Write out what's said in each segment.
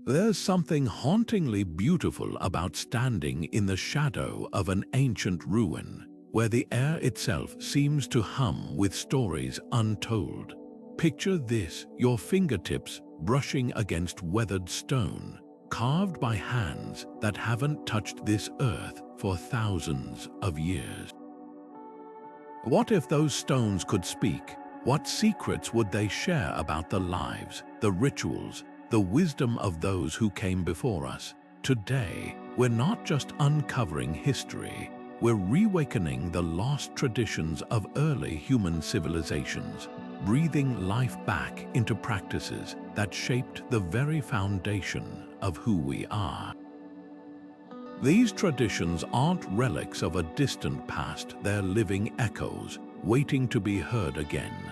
There's something hauntingly beautiful about standing in the shadow of an ancient ruin, where the air itself seems to hum with stories untold. Picture this, your fingertips brushing against weathered stone, carved by hands that haven't touched this earth for thousands of years. What if those stones could speak? What secrets would they share about the lives, the rituals, the wisdom of those who came before us? Today, we're not just uncovering history, we're reawakening the lost traditions of early human civilizations, breathing life back into practices that shaped the very foundation of who we are. These traditions aren't relics of a distant past, they're living echoes, waiting to be heard again.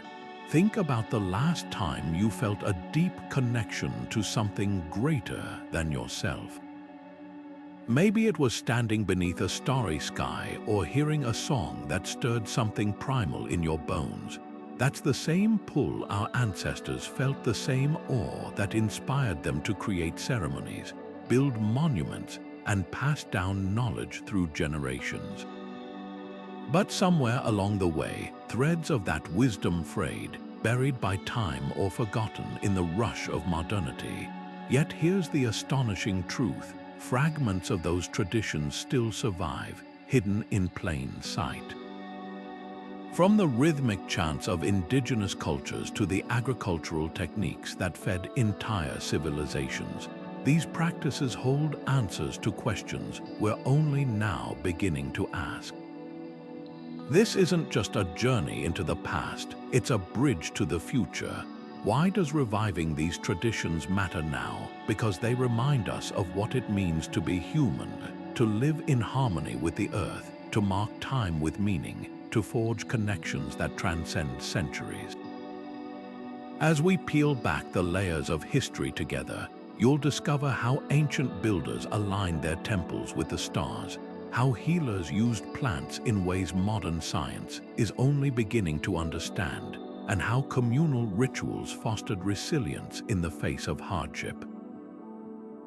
Think about the last time you felt a deep connection to something greater than yourself. Maybe it was standing beneath a starry sky or hearing a song that stirred something primal in your bones. That's the same pull our ancestors felt, the same awe that inspired them to create ceremonies, build monuments, and pass down knowledge through generations. But somewhere along the way, threads of that wisdom frayed, buried by time or forgotten in the rush of modernity. Yet here's the astonishing truth: fragments of those traditions still survive, hidden in plain sight. From the rhythmic chants of indigenous cultures to the agricultural techniques that fed entire civilizations, these practices hold answers to questions we're only now beginning to ask. This isn't just a journey into the past, it's a bridge to the future. Why does reviving these traditions matter now? Because they remind us of what it means to be human, to live in harmony with the earth, to mark time with meaning, to forge connections that transcend centuries. As we peel back the layers of history together, you'll discover how ancient builders aligned their temples with the stars, how healers used plants in ways modern science is only beginning to understand, and how communal rituals fostered resilience in the face of hardship.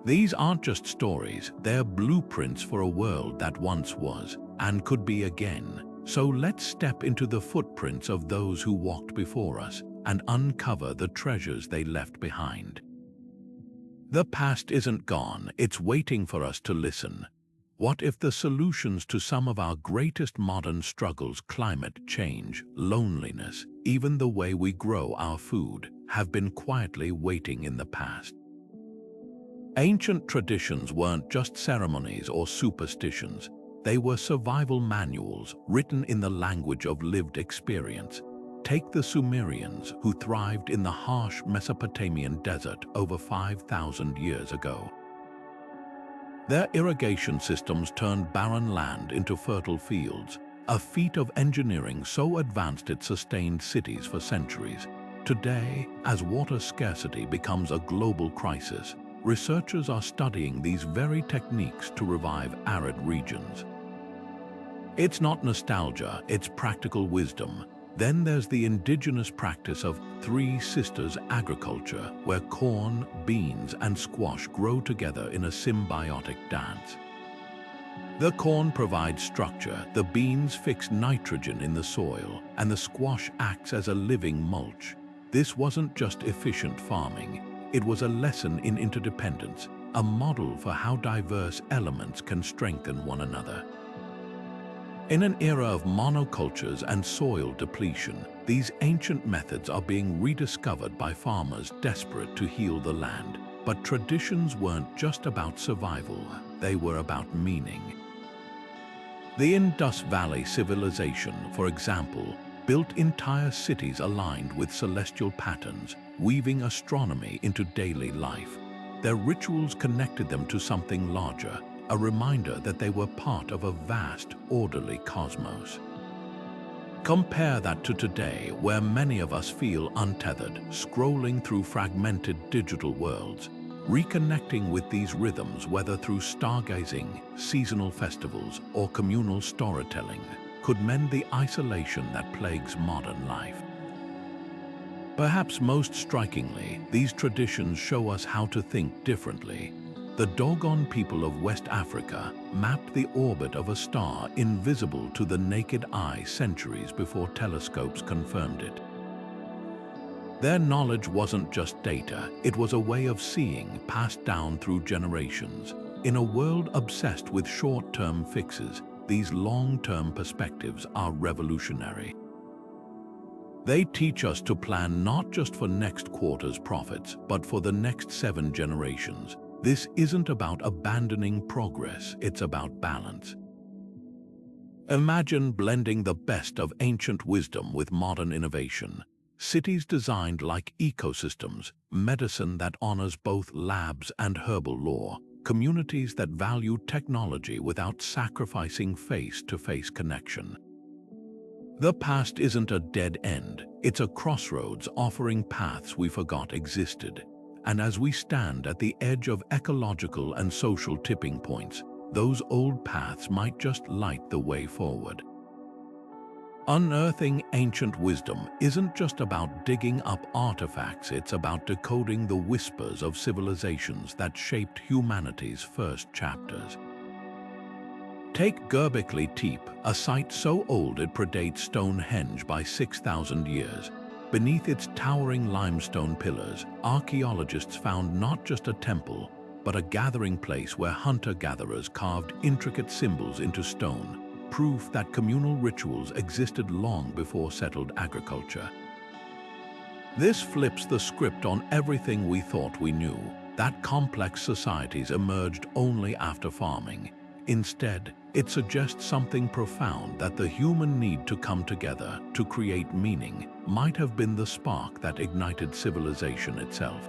These aren't just stories, they're blueprints for a world that once was and could be again. So let's step into the footprints of those who walked before us and uncover the treasures they left behind. The past isn't gone, it's waiting for us to listen. What if the solutions to some of our greatest modern struggles, climate change, loneliness, even the way we grow our food, have been quietly waiting in the past? Ancient traditions weren't just ceremonies or superstitions. They were survival manuals written in the language of lived experience. Take the Sumerians, who thrived in the harsh Mesopotamian desert over 5,000 years ago. Their irrigation systems turned barren land into fertile fields, a feat of engineering so advanced it sustained cities for centuries. Today, as water scarcity becomes a global crisis, researchers are studying these very techniques to revive arid regions. It's not nostalgia, it's practical wisdom. Then there's the indigenous practice of Three Sisters agriculture, where corn, beans, and squash grow together in a symbiotic dance. The corn provides structure, the beans fix nitrogen in the soil, and the squash acts as a living mulch. This wasn't just efficient farming, it was a lesson in interdependence, a model for how diverse elements can strengthen one another. In an era of monocultures and soil depletion, these ancient methods are being rediscovered by farmers desperate to heal the land. But traditions weren't just about survival, they were about meaning. The Indus Valley civilization, for example, built entire cities aligned with celestial patterns, weaving astronomy into daily life. Their rituals connected them to something larger, a reminder that they were part of a vast, orderly cosmos. Compare that to today, where many of us feel untethered, scrolling through fragmented digital worlds. Reconnecting with these rhythms, whether through stargazing, seasonal festivals, or communal storytelling, could mend the isolation that plagues modern life. Perhaps most strikingly, these traditions show us how to think differently. The Dogon people of West Africa mapped the orbit of a star invisible to the naked eye centuries before telescopes confirmed it. Their knowledge wasn't just data, it was a way of seeing passed down through generations. In a world obsessed with short-term fixes, these long-term perspectives are revolutionary. They teach us to plan not just for next quarter's profits, but for the next 7 generations. This isn't about abandoning progress, it's about balance. Imagine blending the best of ancient wisdom with modern innovation. Cities designed like ecosystems, medicine that honors both labs and herbal lore, communities that value technology without sacrificing face-to-face connection. The past isn't a dead end, it's a crossroads offering paths we forgot existed. And as we stand at the edge of ecological and social tipping points, those old paths might just light the way forward. Unearthing ancient wisdom isn't just about digging up artifacts, it's about decoding the whispers of civilizations that shaped humanity's first chapters. Take Göbekli Tepe, a site so old it predates Stonehenge by 6,000 years. Beneath its towering limestone pillars, archaeologists found not just a temple, but a gathering place where hunter-gatherers carved intricate symbols into stone, proof that communal rituals existed long before settled agriculture. This flips the script on everything we thought we knew, that complex societies emerged only after farming. Instead, it suggests something profound, that the human need to come together to create meaning might have been the spark that ignited civilization itself.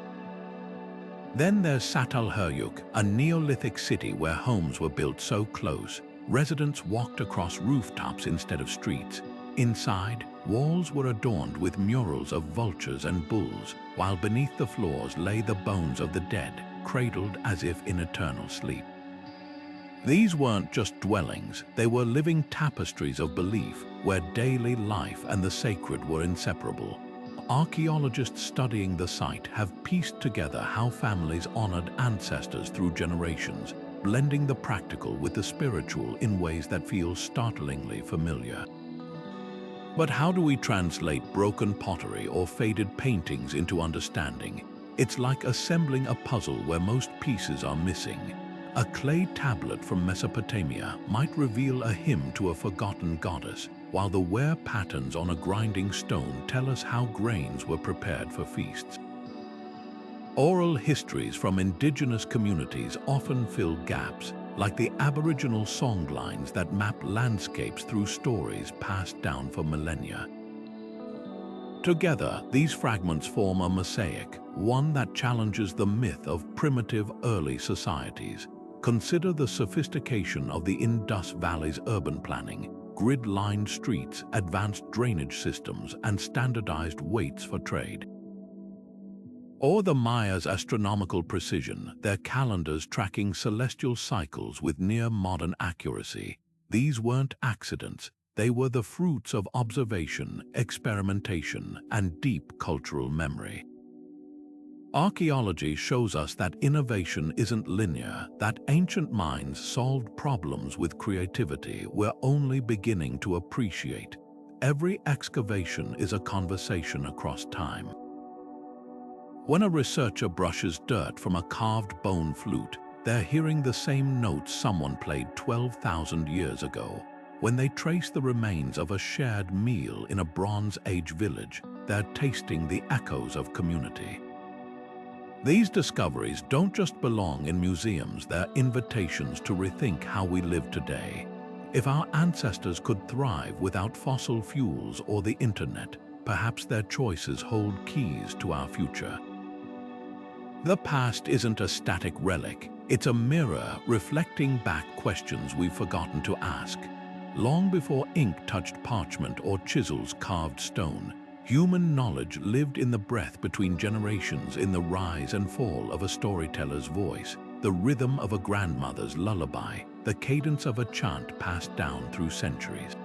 Then there's Çatalhöyük, a Neolithic city where homes were built so close, residents walked across rooftops instead of streets. Inside, walls were adorned with murals of vultures and bulls, while beneath the floors lay the bones of the dead, cradled as if in eternal sleep. These weren't just dwellings, they were living tapestries of belief, where daily life and the sacred were inseparable. Archaeologists studying the site have pieced together how families honored ancestors through generations, blending the practical with the spiritual in ways that feel startlingly familiar. But how do we translate broken pottery or faded paintings into understanding? It's like assembling a puzzle where most pieces are missing. A clay tablet from Mesopotamia might reveal a hymn to a forgotten goddess, while the wear patterns on a grinding stone tell us how grains were prepared for feasts. Oral histories from indigenous communities often fill gaps, like the Aboriginal songlines that map landscapes through stories passed down for millennia. Together, these fragments form a mosaic, one that challenges the myth of primitive early societies. Consider the sophistication of the Indus Valley's urban planning, grid-lined streets, advanced drainage systems, and standardized weights for trade. Or the Mayas' astronomical precision, their calendars tracking celestial cycles with near-modern accuracy. These weren't accidents, they were the fruits of observation, experimentation, and deep cultural memory. Archaeology shows us that innovation isn't linear, that ancient minds solved problems with creativity we're only beginning to appreciate. Every excavation is a conversation across time. When a researcher brushes dirt from a carved bone flute, they're hearing the same notes someone played 12,000 years ago. When they trace the remains of a shared meal in a Bronze Age village, they're tasting the echoes of community. These discoveries don't just belong in museums, they're invitations to rethink how we live today. If our ancestors could thrive without fossil fuels or the internet, perhaps their choices hold keys to our future. The past isn't a static relic, it's a mirror reflecting back questions we've forgotten to ask. Long before ink touched parchment or chisels carved stone, human knowledge lived in the breath between generations, in the rise and fall of a storyteller's voice, the rhythm of a grandmother's lullaby, the cadence of a chant passed down through centuries.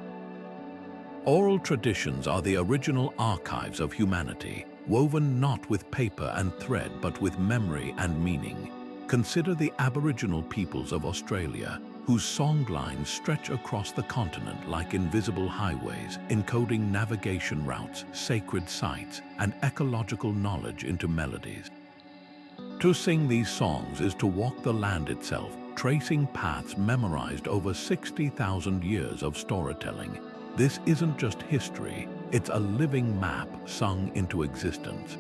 Oral traditions are the original archives of humanity, woven not with paper and thread but with memory and meaning. Consider the Aboriginal peoples of Australia, whose songlines stretch across the continent like invisible highways, encoding navigation routes, sacred sites, and ecological knowledge into melodies. To sing these songs is to walk the land itself, tracing paths memorized over 60,000 years of storytelling. This isn't just history, it's a living map sung into existence.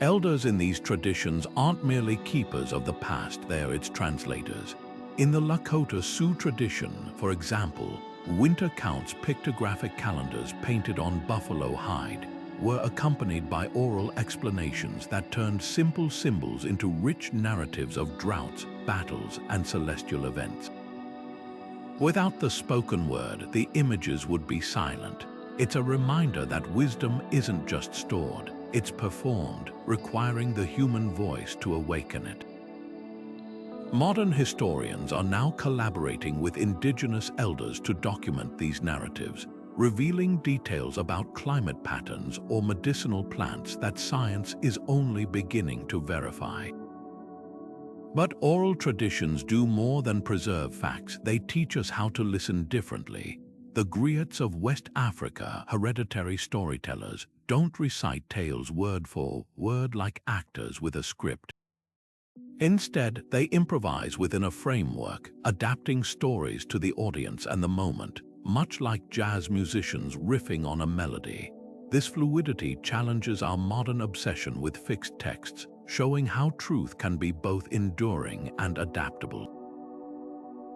Elders in these traditions aren't merely keepers of the past, they're its translators. In the Lakota Sioux tradition, for example, winter counts pictographic calendars painted on buffalo hide were accompanied by oral explanations that turned simple symbols into rich narratives of droughts, battles, and celestial events. Without the spoken word, the images would be silent. It's a reminder that wisdom isn't just stored, it's performed, requiring the human voice to awaken it. Modern historians are now collaborating with Indigenous elders to document these narratives, revealing details about climate patterns or medicinal plants that science is only beginning to verify. But oral traditions do more than preserve facts, they teach us how to listen differently. The griots of West Africa, hereditary storytellers, don't recite tales word for word like actors with a script. Instead, they improvise within a framework, adapting stories to the audience and the moment, much like jazz musicians riffing on a melody. This fluidity challenges our modern obsession with fixed texts, showing how truth can be both enduring and adaptable.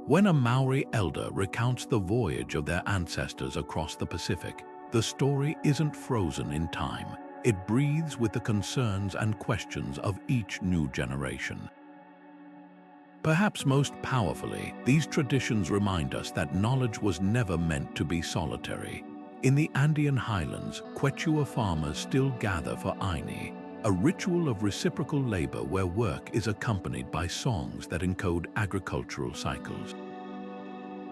When a Maori elder recounts the voyage of their ancestors across the Pacific, the story isn't frozen in time. It breathes with the concerns and questions of each new generation. Perhaps most powerfully, these traditions remind us that knowledge was never meant to be solitary. In the Andean highlands, Quechua farmers still gather for Aini, a ritual of reciprocal labor where work is accompanied by songs that encode agricultural cycles.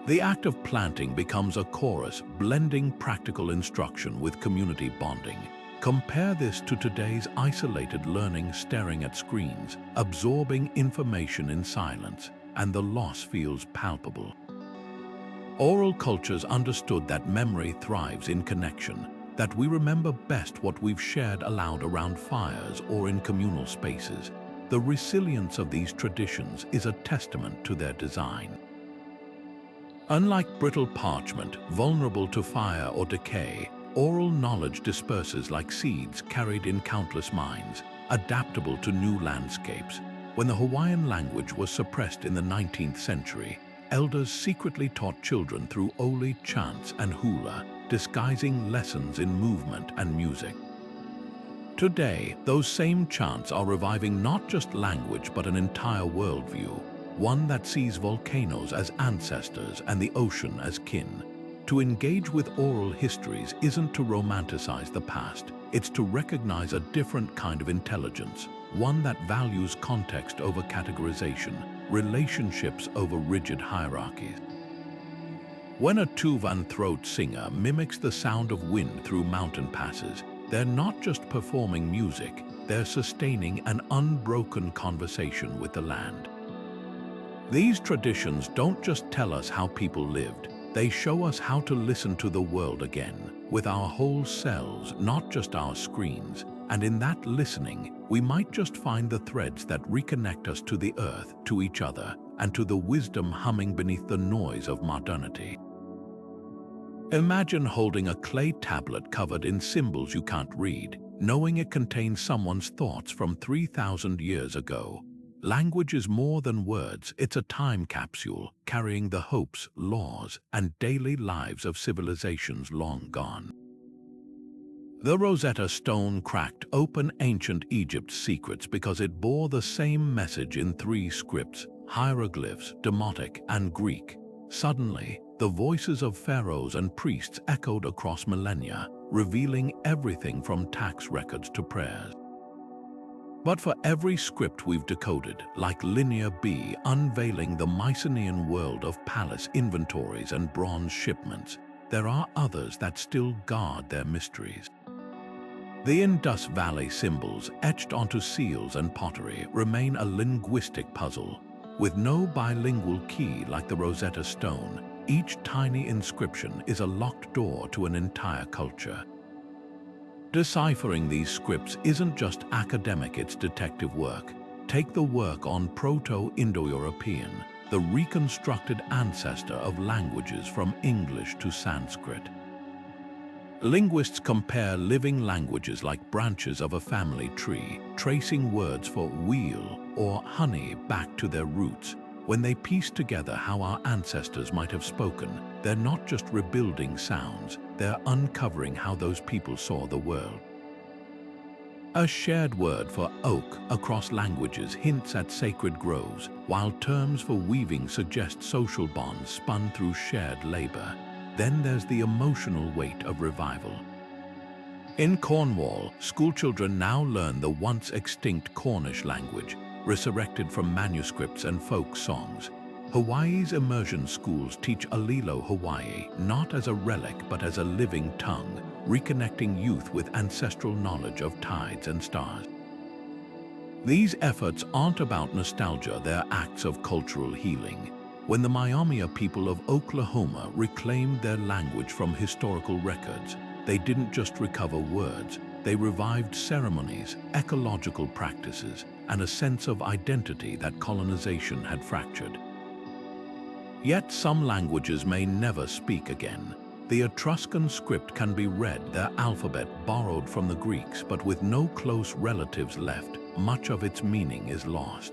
The act of planting becomes a chorus, blending practical instruction with community bonding. Compare this to today's isolated learning, staring at screens, absorbing information in silence, and the loss feels palpable. Oral cultures understood that memory thrives in connection, that we remember best what we've shared aloud around fires or in communal spaces. The resilience of these traditions is a testament to their design. Unlike brittle parchment, vulnerable to fire or decay, oral knowledge disperses like seeds carried in countless minds, adaptable to new landscapes. When the Hawaiian language was suppressed in the 19th century, elders secretly taught children through oli chants and hula, disguising lessons in movement and music. Today, those same chants are reviving not just language but an entire worldview, one that sees volcanoes as ancestors and the ocean as kin. To engage with oral histories isn't to romanticize the past, it's to recognize a different kind of intelligence, one that values context over categorization, relationships over rigid hierarchies. When a Tuvan throat singer mimics the sound of wind through mountain passes, they're not just performing music, they're sustaining an unbroken conversation with the land. These traditions don't just tell us how people lived, they show us how to listen to the world again, with our whole selves, not just our screens. And in that listening, we might just find the threads that reconnect us to the earth, to each other, and to the wisdom humming beneath the noise of modernity. Imagine holding a clay tablet covered in symbols you can't read, knowing it contains someone's thoughts from 3,000 years ago. Language is more than words, it's a time capsule carrying the hopes, laws, and daily lives of civilizations long gone. The Rosetta Stone cracked open ancient Egypt's secrets because it bore the same message in 3 scripts: hieroglyphs, Demotic, and Greek. Suddenly, the voices of pharaohs and priests echoed across millennia, revealing everything from tax records to prayers. But for every script we've decoded, like Linear B unveiling the Mycenaean world of palace inventories and bronze shipments, there are others that still guard their mysteries. The Indus Valley symbols etched onto seals and pottery remain a linguistic puzzle. With no bilingual key like the Rosetta Stone, each tiny inscription is a locked door to an entire culture. Deciphering these scripts isn't just academic, it's detective work. Take the work on Proto-Indo-European, the reconstructed ancestor of languages from English to Sanskrit. Linguists compare living languages like branches of a family tree, tracing words for wheel or honey back to their roots. When they piece together how our ancestors might have spoken, they're not just rebuilding sounds, they're uncovering how those people saw the world. A shared word for oak across languages hints at sacred groves, while terms for weaving suggest social bonds spun through shared labor. Then there's the emotional weight of revival. In Cornwall, schoolchildren now learn the once extinct Cornish language, resurrected from manuscripts and folk songs. Hawaii's immersion schools teach Alilo Hawaii not as a relic but as a living tongue, reconnecting youth with ancestral knowledge of tides and stars. These efforts aren't about nostalgia, they're acts of cultural healing. When the Miami people of Oklahoma reclaimed their language from historical records, they didn't just recover words, they revived ceremonies, ecological practices, and a sense of identity that colonization had fractured. Yet some languages may never speak again. The Etruscan script can be read, their alphabet borrowed from the Greeks, but with no close relatives left, much of its meaning is lost.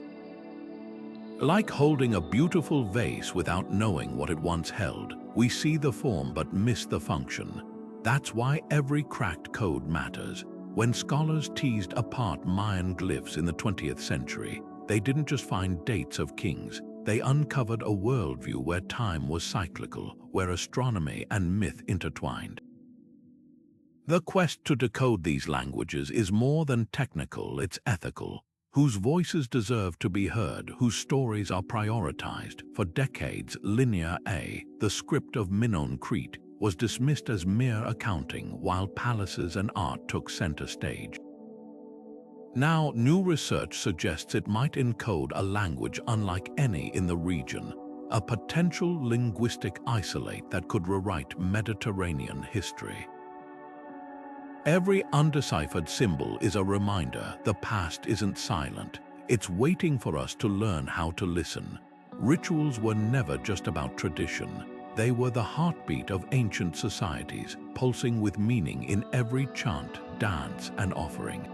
Like holding a beautiful vase without knowing what it once held, we see the form but miss the function. That's why every cracked code matters. When scholars teased apart Mayan glyphs in the 20th century, they didn't just find dates of kings, they uncovered a worldview where time was cyclical, where astronomy and myth intertwined. The quest to decode these languages is more than technical, it's ethical. Whose voices deserve to be heard, whose stories are prioritized. For decades, Linear A, the script of Minoan Crete, was dismissed as mere accounting, while palaces and art took center stage. Now, new research suggests it might encode a language unlike any in the region, a potential linguistic isolate that could rewrite Mediterranean history. Every undeciphered symbol is a reminder the past isn't silent. It's waiting for us to learn how to listen. Rituals were never just about tradition. They were the heartbeat of ancient societies, pulsing with meaning in every chant, dance, and offering.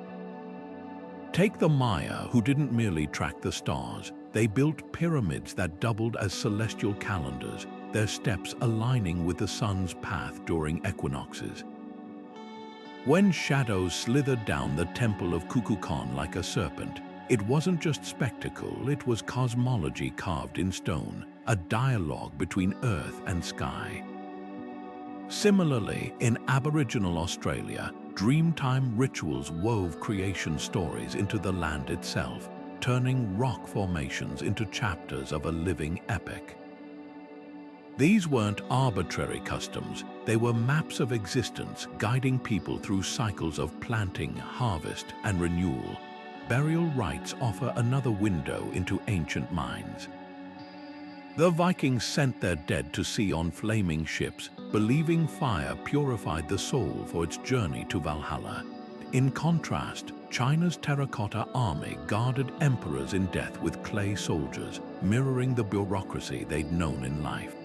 Take the Maya, who didn't merely track the stars. They built pyramids that doubled as celestial calendars, their steps aligning with the sun's path during equinoxes. When shadows slithered down the temple of Kukulkan like a serpent, it wasn't just spectacle, it was cosmology carved in stone, a dialogue between earth and sky. Similarly, in Aboriginal Australia, Dreamtime rituals wove creation stories into the land itself, turning rock formations into chapters of a living epic. These weren't arbitrary customs, they were maps of existence guiding people through cycles of planting, harvest, and renewal. Burial rites offer another window into ancient minds. The Vikings sent their dead to sea on flaming ships, believing fire purified the soul for its journey to Valhalla. In contrast, China's terracotta army guarded emperors in death with clay soldiers, mirroring the bureaucracy they'd known in life.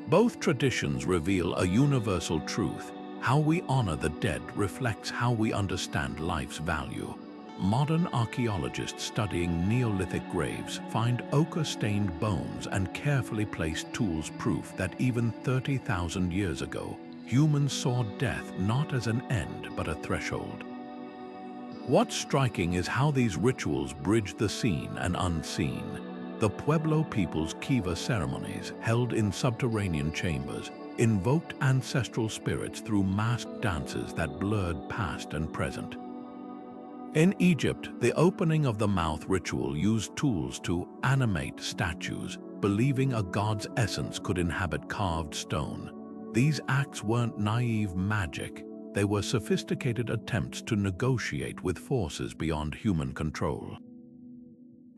Both traditions reveal a universal truth. How we honor the dead reflects how we understand life's value. Modern archaeologists studying Neolithic graves find ochre-stained bones and carefully placed tools, proof that even 30,000 years ago, humans saw death not as an end but a threshold. What's striking is how these rituals bridge the seen and unseen. The Pueblo people's Kiva ceremonies, held in subterranean chambers, invoked ancestral spirits through masked dances that blurred past and present. In Egypt, the opening of the mouth ritual used tools to animate statues, believing a god's essence could inhabit carved stone. These acts weren't naive magic. They were sophisticated attempts to negotiate with forces beyond human control.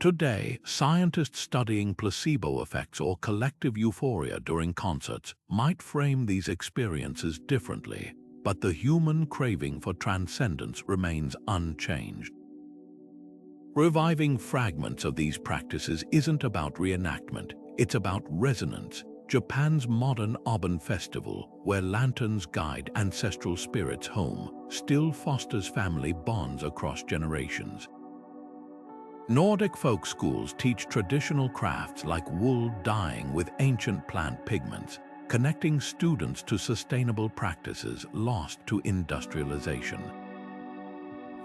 Today, scientists studying placebo effects or collective euphoria during concerts might frame these experiences differently, but the human craving for transcendence remains unchanged. Reviving fragments of these practices isn't about reenactment, it's about resonance. Japan's modern Obon festival, where lanterns guide ancestral spirits home, still fosters family bonds across generations. Nordic folk schools teach traditional crafts like wool dyeing with ancient plant pigments, connecting students to sustainable practices lost to industrialization.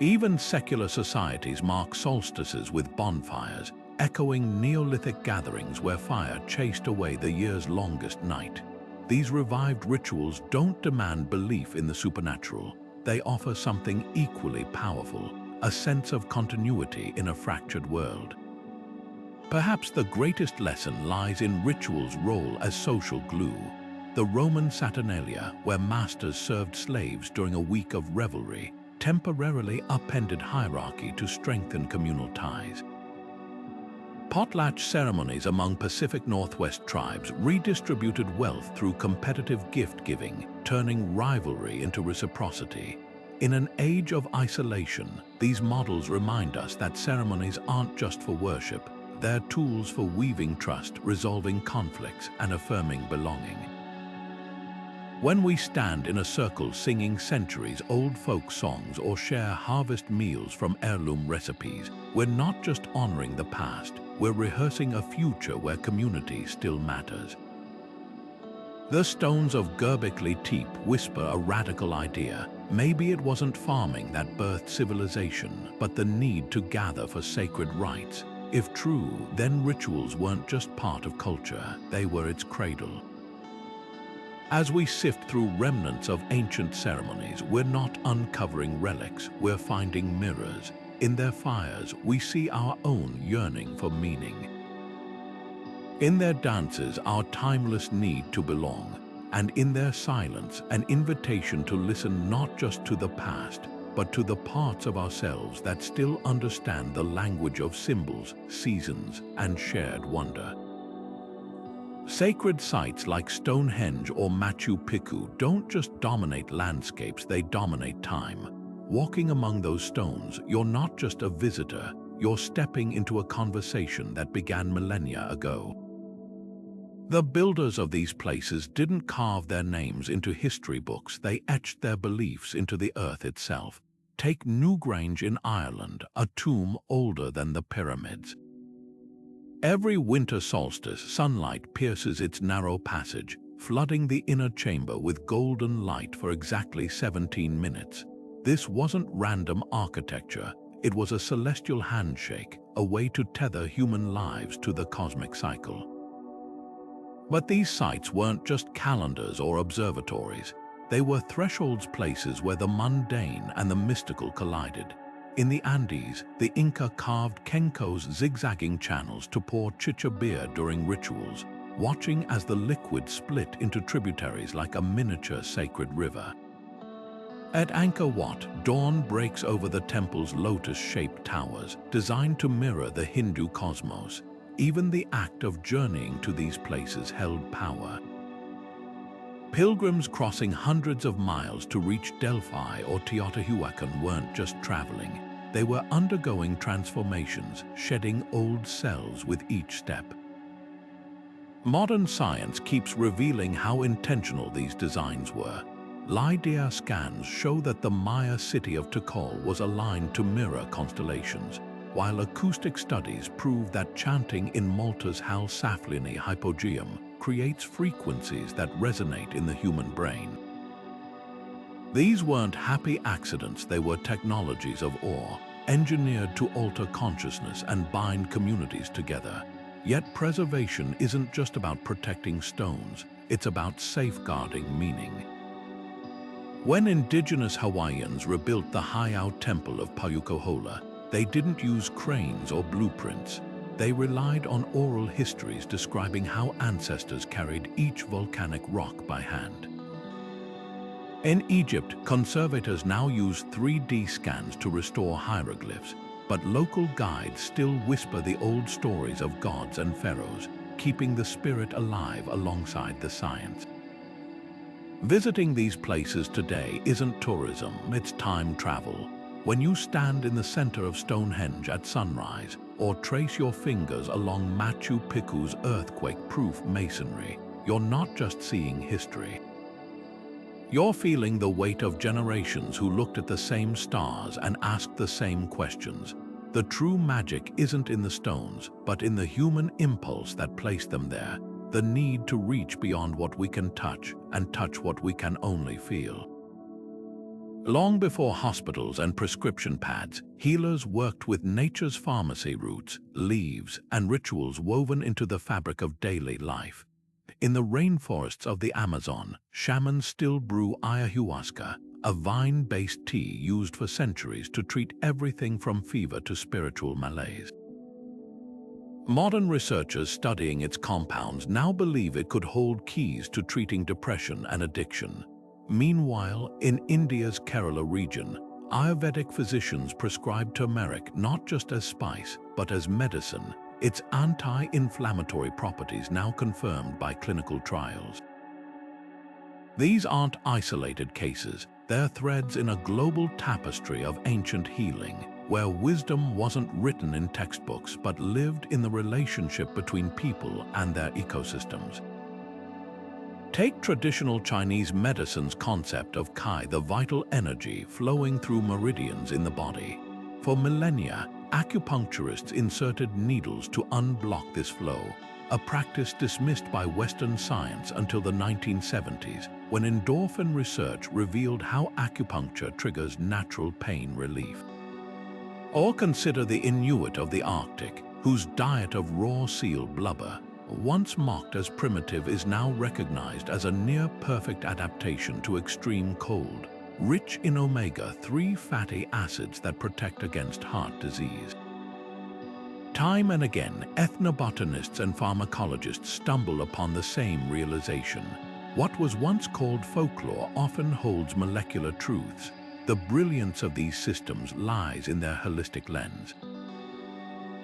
Even secular societies mark solstices with bonfires, echoing Neolithic gatherings where fire chased away the year's longest night. These revived rituals don't demand belief in the supernatural. They offer something equally powerful, a sense of continuity in a fractured world. Perhaps the greatest lesson lies in ritual's role as social glue. The Roman Saturnalia, where masters served slaves during a week of revelry, temporarily upended hierarchy to strengthen communal ties. Potlatch ceremonies among Pacific Northwest tribes redistributed wealth through competitive gift-giving, turning rivalry into reciprocity. In an age of isolation, these models remind us that ceremonies aren't just for worship, they're tools for weaving trust, resolving conflicts, and affirming belonging. When we stand in a circle singing centuries-old folk songs or share harvest meals from heirloom recipes, we're not just honoring the past, we're rehearsing a future where community still matters. The stones of Göbekli Tepe whisper a radical idea. Maybe it wasn't farming that birthed civilization, but the need to gather for sacred rites. If true, then rituals weren't just part of culture, they were its cradle. As we sift through remnants of ancient ceremonies, we're not uncovering relics, we're finding mirrors. In their fires, we see our own yearning for meaning. In their dances, our timeless need to belong, and in their silence, an invitation to listen not just to the past, but to the parts of ourselves that still understand the language of symbols, seasons, and shared wonder. Sacred sites like Stonehenge or Machu Picchu don't just dominate landscapes, they dominate time. Walking among those stones, you're not just a visitor, you're stepping into a conversation that began millennia ago. The builders of these places didn't carve their names into history books, they etched their beliefs into the earth itself. Take Newgrange in Ireland, a tomb older than the pyramids. Every winter solstice, sunlight pierces its narrow passage, flooding the inner chamber with golden light for exactly 17 minutes. This wasn't random architecture, it was a celestial handshake, a way to tether human lives to the cosmic cycle. But these sites weren't just calendars or observatories. They were thresholds, places where the mundane and the mystical collided. In the Andes, the Inca carved Kenko's zigzagging channels to pour chicha beer during rituals, watching as the liquid split into tributaries like a miniature sacred river. At Angkor Wat, dawn breaks over the temple's lotus-shaped towers, designed to mirror the Hindu cosmos. Even the act of journeying to these places held power. Pilgrims crossing hundreds of miles to reach Delphi or Teotihuacan weren't just traveling. They were undergoing transformations, shedding old selves with each step. Modern science keeps revealing how intentional these designs were. LiDAR scans show that the Maya city of Tikal was aligned to mirror constellations, while acoustic studies prove that chanting in Malta's Hal Saflieni hypogeum creates frequencies that resonate in the human brain. These weren't happy accidents, they were technologies of awe, engineered to alter consciousness and bind communities together. Yet preservation isn't just about protecting stones, it's about safeguarding meaning. When Indigenous Hawaiians rebuilt the Heiau Temple of Payukohola, they didn't use cranes or blueprints. They relied on oral histories describing how ancestors carried each volcanic rock by hand. In Egypt, conservators now use 3D scans to restore hieroglyphs, but local guides still whisper the old stories of gods and pharaohs, keeping the spirit alive alongside the science. Visiting these places today isn't tourism, it's time travel. When you stand in the center of Stonehenge at sunrise, or trace your fingers along Machu Picchu's earthquake-proof masonry, you're not just seeing history. You're feeling the weight of generations who looked at the same stars and asked the same questions. The true magic isn't in the stones, but in the human impulse that placed them there, the need to reach beyond what we can touch and touch what we can only feel. Long before hospitals and prescription pads, healers worked with nature's pharmacy roots, leaves, and rituals woven into the fabric of daily life. In the rainforests of the Amazon, shamans still brew ayahuasca, a vine-based tea used for centuries to treat everything from fever to spiritual malaise. Modern researchers studying its compounds now believe it could hold keys to treating depression and addiction. Meanwhile, in India's Kerala region, Ayurvedic physicians prescribe turmeric not just as spice, but as medicine, its anti-inflammatory properties now confirmed by clinical trials. These aren't isolated cases, they're threads in a global tapestry of ancient healing, where wisdom wasn't written in textbooks but lived in the relationship between people and their ecosystems. Take traditional Chinese medicine's concept of qi, the vital energy flowing through meridians in the body. For millennia, acupuncturists inserted needles to unblock this flow, a practice dismissed by Western science until the 1970s, when endorphin research revealed how acupuncture triggers natural pain relief. Or consider the Inuit of the Arctic, whose diet of raw seal blubber, once mocked as primitive, is now recognized as a near-perfect adaptation to extreme cold, rich in omega-3 fatty acids that protect against heart disease. Time and again, ethnobotanists and pharmacologists stumble upon the same realization. What was once called folklore often holds molecular truths. The brilliance of these systems lies in their holistic lens.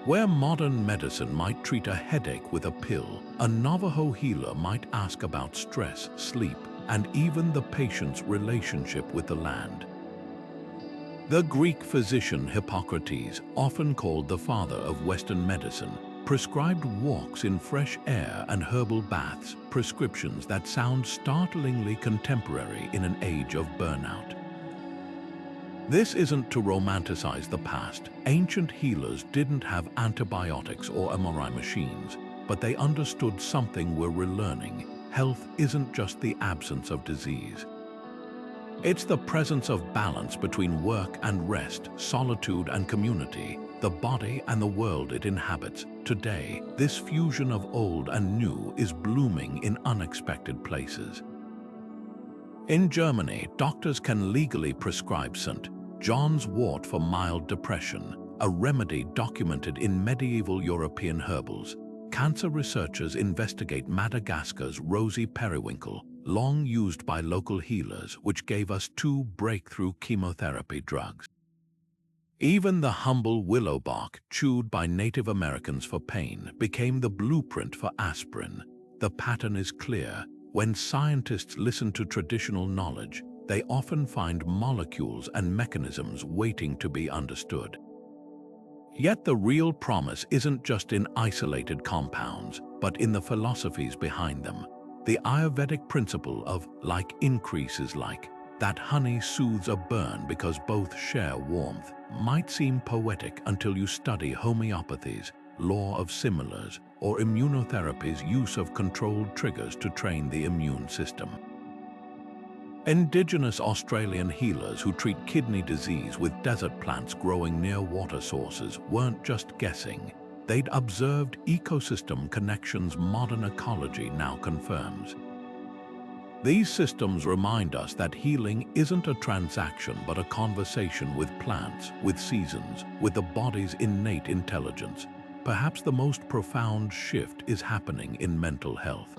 Where modern medicine might treat a headache with a pill, a Navajo healer might ask about stress, sleep, and even the patient's relationship with the land. The Greek physician Hippocrates, often called the father of Western medicine, prescribed walks in fresh air and herbal baths, prescriptions that sound startlingly contemporary in an age of burnout. This isn't to romanticize the past. Ancient healers didn't have antibiotics or MRI machines, but they understood something we're relearning. Health isn't just the absence of disease. It's the presence of balance between work and rest, solitude and community, the body and the world it inhabits. Today, this fusion of old and new is blooming in unexpected places. In Germany, doctors can legally prescribe St. John's wort for mild depression, a remedy documented in medieval European herbals. Cancer researchers investigate Madagascar's rosy periwinkle, long used by local healers, which gave us 2 breakthrough chemotherapy drugs. Even the humble willow bark, chewed by Native Americans for pain, became the blueprint for aspirin. The pattern is clear. When scientists listen to traditional knowledge, they often find molecules and mechanisms waiting to be understood. Yet the real promise isn't just in isolated compounds, but in the philosophies behind them. The Ayurvedic principle of like increases like, that honey soothes a burn because both share warmth, might seem poetic until you study homeopathy's law of similars or immunotherapy's use of controlled triggers to train the immune system. Indigenous Australian healers who treat kidney disease with desert plants growing near water sources weren't just guessing. They'd observed ecosystem connections modern ecology now confirms. These systems remind us that healing isn't a transaction but a conversation with plants, with seasons, with the body's innate intelligence. Perhaps the most profound shift is happening in mental health.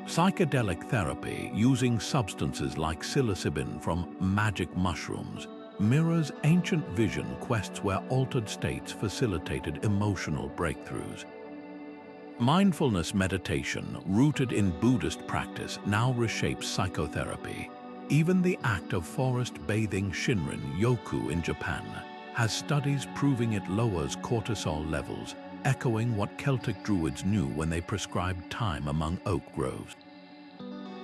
Psychedelic therapy, using substances like psilocybin from magic mushrooms, mirrors ancient vision quests where altered states facilitated emotional breakthroughs. Mindfulness meditation, rooted in Buddhist practice, now reshapes psychotherapy. Even the act of forest bathing Shinrin Yoku in Japan has studies proving it lowers cortisol levels, echoing what Celtic druids knew when they prescribed time among oak groves.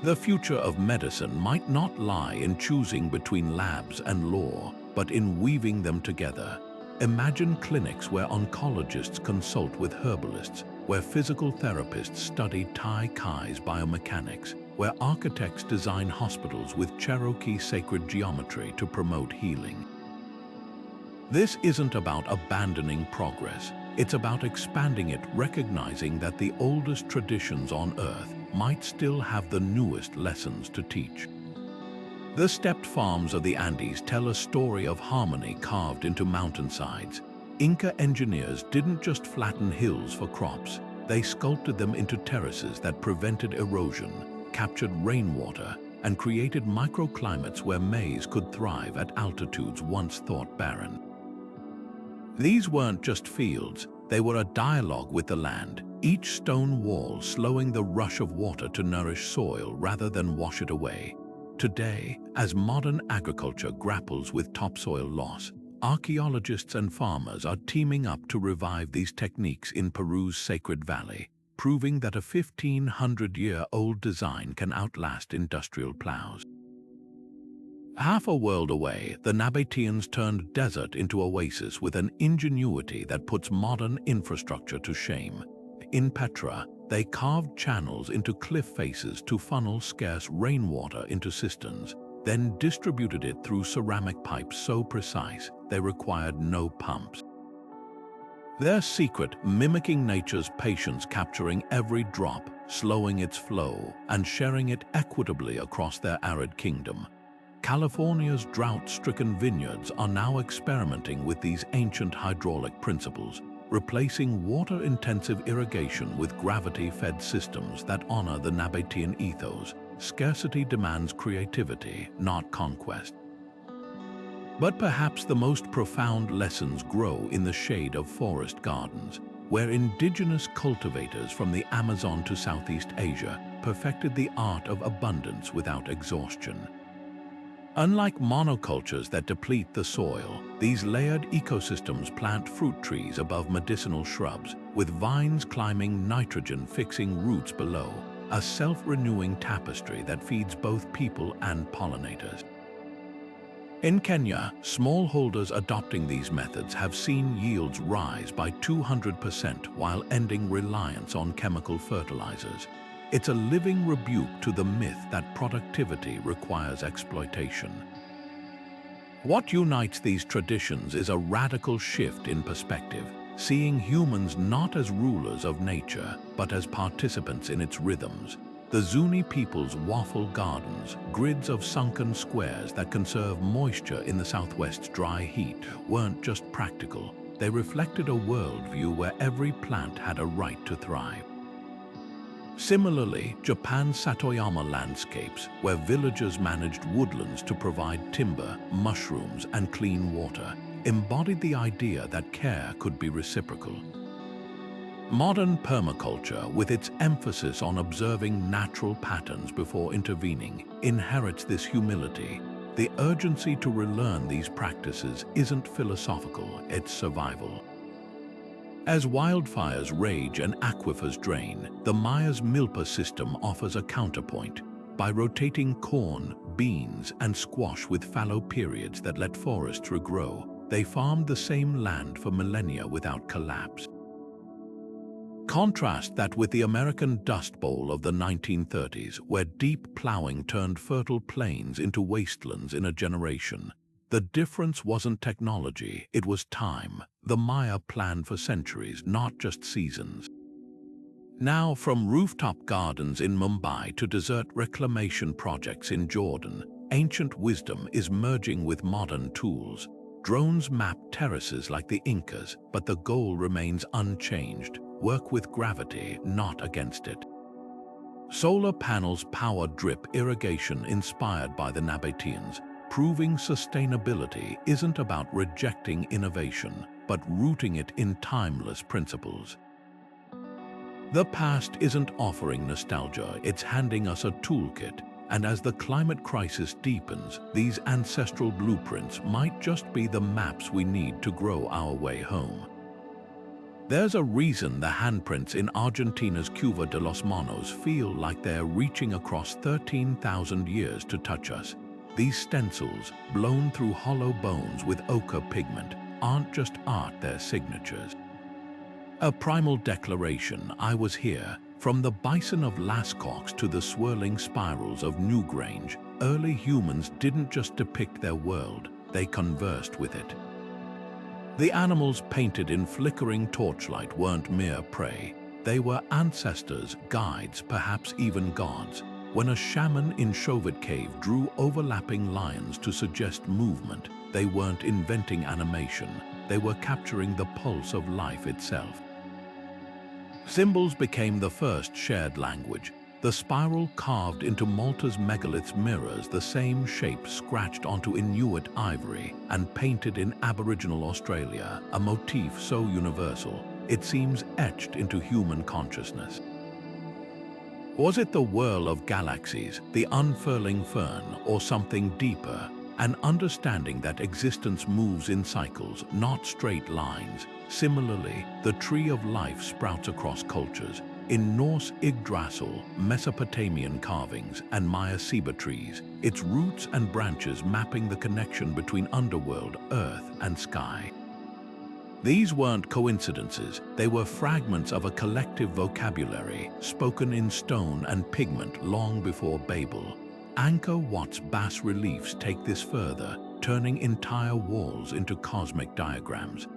The future of medicine might not lie in choosing between labs and law, but in weaving them together. Imagine clinics where oncologists consult with herbalists, where physical therapists study Tai Chi's biomechanics, where architects design hospitals with Cherokee sacred geometry to promote healing. This isn't about abandoning progress. It's about expanding it, recognizing that the oldest traditions on Earth might still have the newest lessons to teach. The stepped farms of the Andes tell a story of harmony carved into mountainsides. Inca engineers didn't just flatten hills for crops, they sculpted them into terraces that prevented erosion, captured rainwater, and created microclimates where maize could thrive at altitudes once thought barren. These weren't just fields, they were a dialogue with the land, each stone wall slowing the rush of water to nourish soil rather than wash it away. Today, as modern agriculture grapples with topsoil loss, archaeologists and farmers are teaming up to revive these techniques in Peru's Sacred Valley, proving that a 1,500-year-old design can outlast industrial plows. Half a world away, the Nabateans turned desert into oasis with an ingenuity that puts modern infrastructure to shame. In Petra, they carved channels into cliff faces to funnel scarce rainwater into cisterns, then distributed it through ceramic pipes so precise they required no pumps. Their secret, mimicking nature's patience, capturing every drop, slowing its flow, and sharing it equitably across their arid kingdom. California's drought-stricken vineyards are now experimenting with these ancient hydraulic principles, replacing water-intensive irrigation with gravity-fed systems that honor the Nabatean ethos. Scarcity demands creativity, not conquest. But perhaps the most profound lessons grow in the shade of forest gardens, where indigenous cultivators from the Amazon to Southeast Asia perfected the art of abundance without exhaustion. Unlike monocultures that deplete the soil, these layered ecosystems plant fruit trees above medicinal shrubs, with vines climbing nitrogen-fixing roots below, a self-renewing tapestry that feeds both people and pollinators. In Kenya, smallholders adopting these methods have seen yields rise by 200% while ending reliance on chemical fertilizers. It's a living rebuke to the myth that productivity requires exploitation. What unites these traditions is a radical shift in perspective, seeing humans not as rulers of nature, but as participants in its rhythms. The Zuni people's waffle gardens, grids of sunken squares that conserve moisture in the Southwest's dry heat, weren't just practical. They reflected a worldview where every plant had a right to thrive. Similarly, Japan's Satoyama landscapes, where villagers managed woodlands to provide timber, mushrooms, and clean water, embodied the idea that care could be reciprocal. Modern permaculture, with its emphasis on observing natural patterns before intervening, inherits this humility. The urgency to relearn these practices isn't philosophical, it's survival. As wildfires rage and aquifers drain, the Maya's milpa system offers a counterpoint. By rotating corn, beans, and squash with fallow periods that let forests regrow, they farmed the same land for millennia without collapse. Contrast that with the American Dust Bowl of the 1930s, where deep plowing turned fertile plains into wastelands in a generation. The difference wasn't technology, it was time. The Maya planned for centuries, not just seasons. Now, from rooftop gardens in Mumbai to desert reclamation projects in Jordan, ancient wisdom is merging with modern tools. Drones map terraces like the Incas, but the goal remains unchanged. Work with gravity, not against it. Solar panels power drip irrigation inspired by the Nabateans, proving sustainability isn't about rejecting innovation, but rooting it in timeless principles. The past isn't offering nostalgia, it's handing us a toolkit, and as the climate crisis deepens, these ancestral blueprints might just be the maps we need to grow our way home. There's a reason the handprints in Argentina's Cueva de los Monos feel like they're reaching across 13,000 years to touch us. These stencils, blown through hollow bones with ochre pigment, aren't just art, they're signatures. A primal declaration: I was here. From the bison of Lascaux to the swirling spirals of Newgrange, early humans didn't just depict their world, they conversed with it. The animals painted in flickering torchlight weren't mere prey. They were ancestors, guides, perhaps even gods. When a shaman in Chauvet Cave drew overlapping lines to suggest movement, they weren't inventing animation, they were capturing the pulse of life itself. Symbols became the first shared language. The spiral carved into Malta's megaliths mirrors the same shape scratched onto Inuit ivory and painted in Aboriginal Australia, a motif so universal, it seems etched into human consciousness. Was it the whirl of galaxies, the unfurling fern, or something deeper? An understanding that existence moves in cycles, not straight lines. Similarly, the tree of life sprouts across cultures. In Norse Yggdrasil, Mesopotamian carvings, and Maya ceiba trees, its roots and branches mapping the connection between underworld, earth, and sky. These weren't coincidences, they were fragments of a collective vocabulary spoken in stone and pigment long before Babel. Angkor Wat's bas-reliefs take this further, turning entire walls into cosmic diagrams.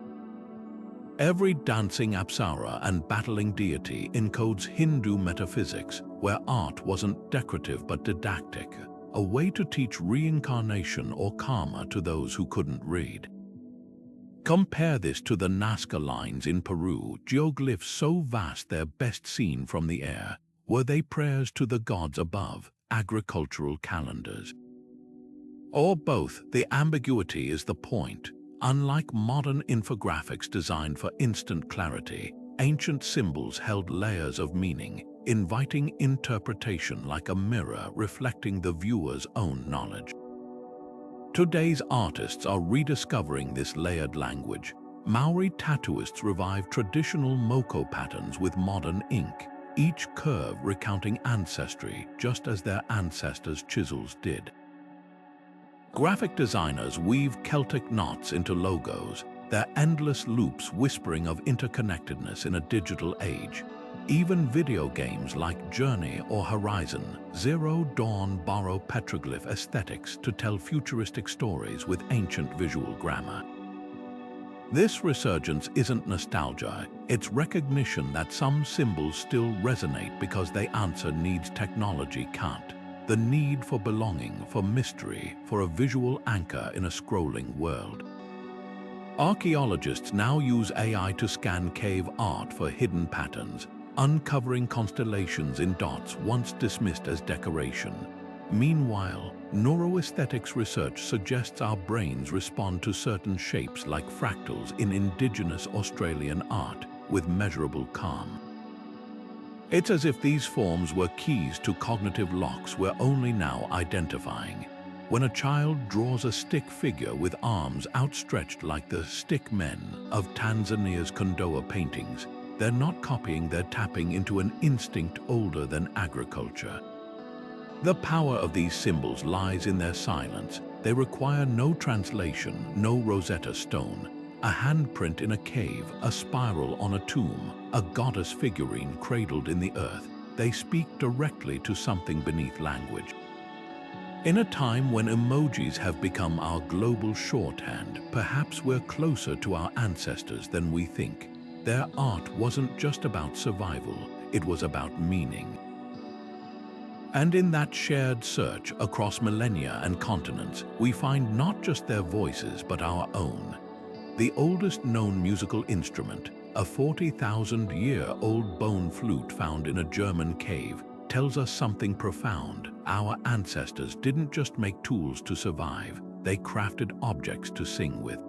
Every dancing apsara and battling deity encodes Hindu metaphysics, where art wasn't decorative but didactic, a way to teach reincarnation or karma to those who couldn't read. Compare this to the Nazca lines in Peru, geoglyphs so vast they're best seen from the air. Were they prayers to the gods above, agricultural calendars? Or both? The ambiguity is the point. Unlike modern infographics designed for instant clarity, ancient symbols held layers of meaning, inviting interpretation like a mirror reflecting the viewer's own knowledge. Today's artists are rediscovering this layered language. Maori tattooists revive traditional moko patterns with modern ink, each curve recounting ancestry just as their ancestors' chisels did. Graphic designers weave Celtic knots into logos, their endless loops whispering of interconnectedness in a digital age. Even video games like Journey or Horizon Zero Dawn borrow petroglyph aesthetics to tell futuristic stories with ancient visual grammar. This resurgence isn't nostalgia, it's recognition that some symbols still resonate because they answer needs technology can't. The need for belonging, for mystery, for a visual anchor in a scrolling world. Archaeologists now use AI to scan cave art for hidden patterns, uncovering constellations in dots once dismissed as decoration. Meanwhile, neuroaesthetics research suggests our brains respond to certain shapes like fractals in Indigenous Australian art with measurable calm. It's as if these forms were keys to cognitive locks we're only now identifying. When a child draws a stick figure with arms outstretched like the stick men of Tanzania's Kondoa paintings, they're not copying, they're tapping into an instinct older than agriculture. The power of these symbols lies in their silence. They require no translation, no Rosetta Stone. A handprint in a cave, a spiral on a tomb, a goddess figurine cradled in the earth. They speak directly to something beneath language. In a time when emojis have become our global shorthand, perhaps we're closer to our ancestors than we think. Their art wasn't just about survival, it was about meaning. And in that shared search across millennia and continents, we find not just their voices but our own. The oldest known musical instrument, a 40,000-year-old bone flute found in a German cave, tells us something profound. Our ancestors didn't just make tools to survive, they crafted objects to sing with.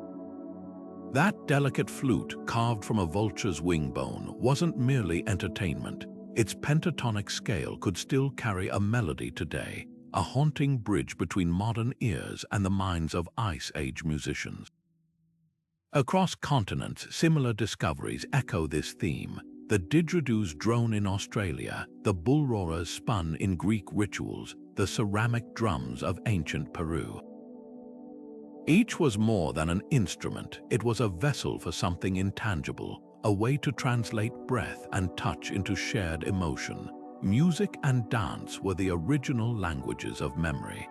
That delicate flute, carved from a vulture's wing bone, wasn't merely entertainment. Its pentatonic scale could still carry a melody today, a haunting bridge between modern ears and the minds of Ice Age musicians. Across continents, similar discoveries echo this theme. The didgeridoos drone in Australia, the bullroarers spun in Greek rituals, the ceramic drums of ancient Peru. Each was more than an instrument, it was a vessel for something intangible, a way to translate breath and touch into shared emotion. Music and dance were the original languages of memory.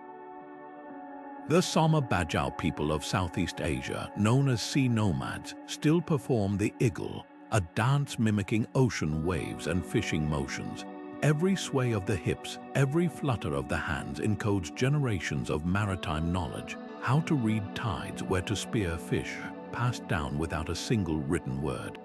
The Sama Bajau people of Southeast Asia, known as sea nomads, still perform the igil, a dance mimicking ocean waves and fishing motions. Every sway of the hips, every flutter of the hands encodes generations of maritime knowledge, how to read tides, where to spear fish, passed down without a single written word.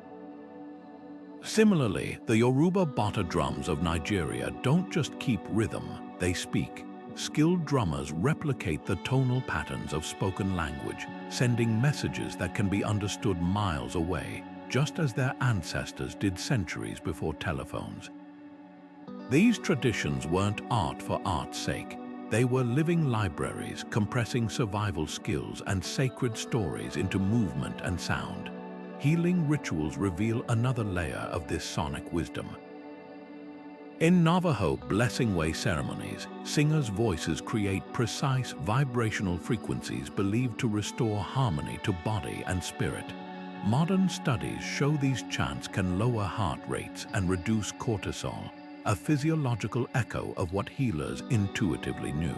Similarly, the Yoruba Bata drums of Nigeria don't just keep rhythm, they speak. Skilled drummers replicate the tonal patterns of spoken language, sending messages that can be understood miles away, just as their ancestors did centuries before telephones. These traditions weren't art for art's sake. They were living libraries, compressing survival skills and sacred stories into movement and sound. Healing rituals reveal another layer of this sonic wisdom. In Navajo blessing way ceremonies, singers' voices create precise vibrational frequencies believed to restore harmony to body and spirit. Modern studies show these chants can lower heart rates and reduce cortisol, a physiological echo of what healers intuitively knew.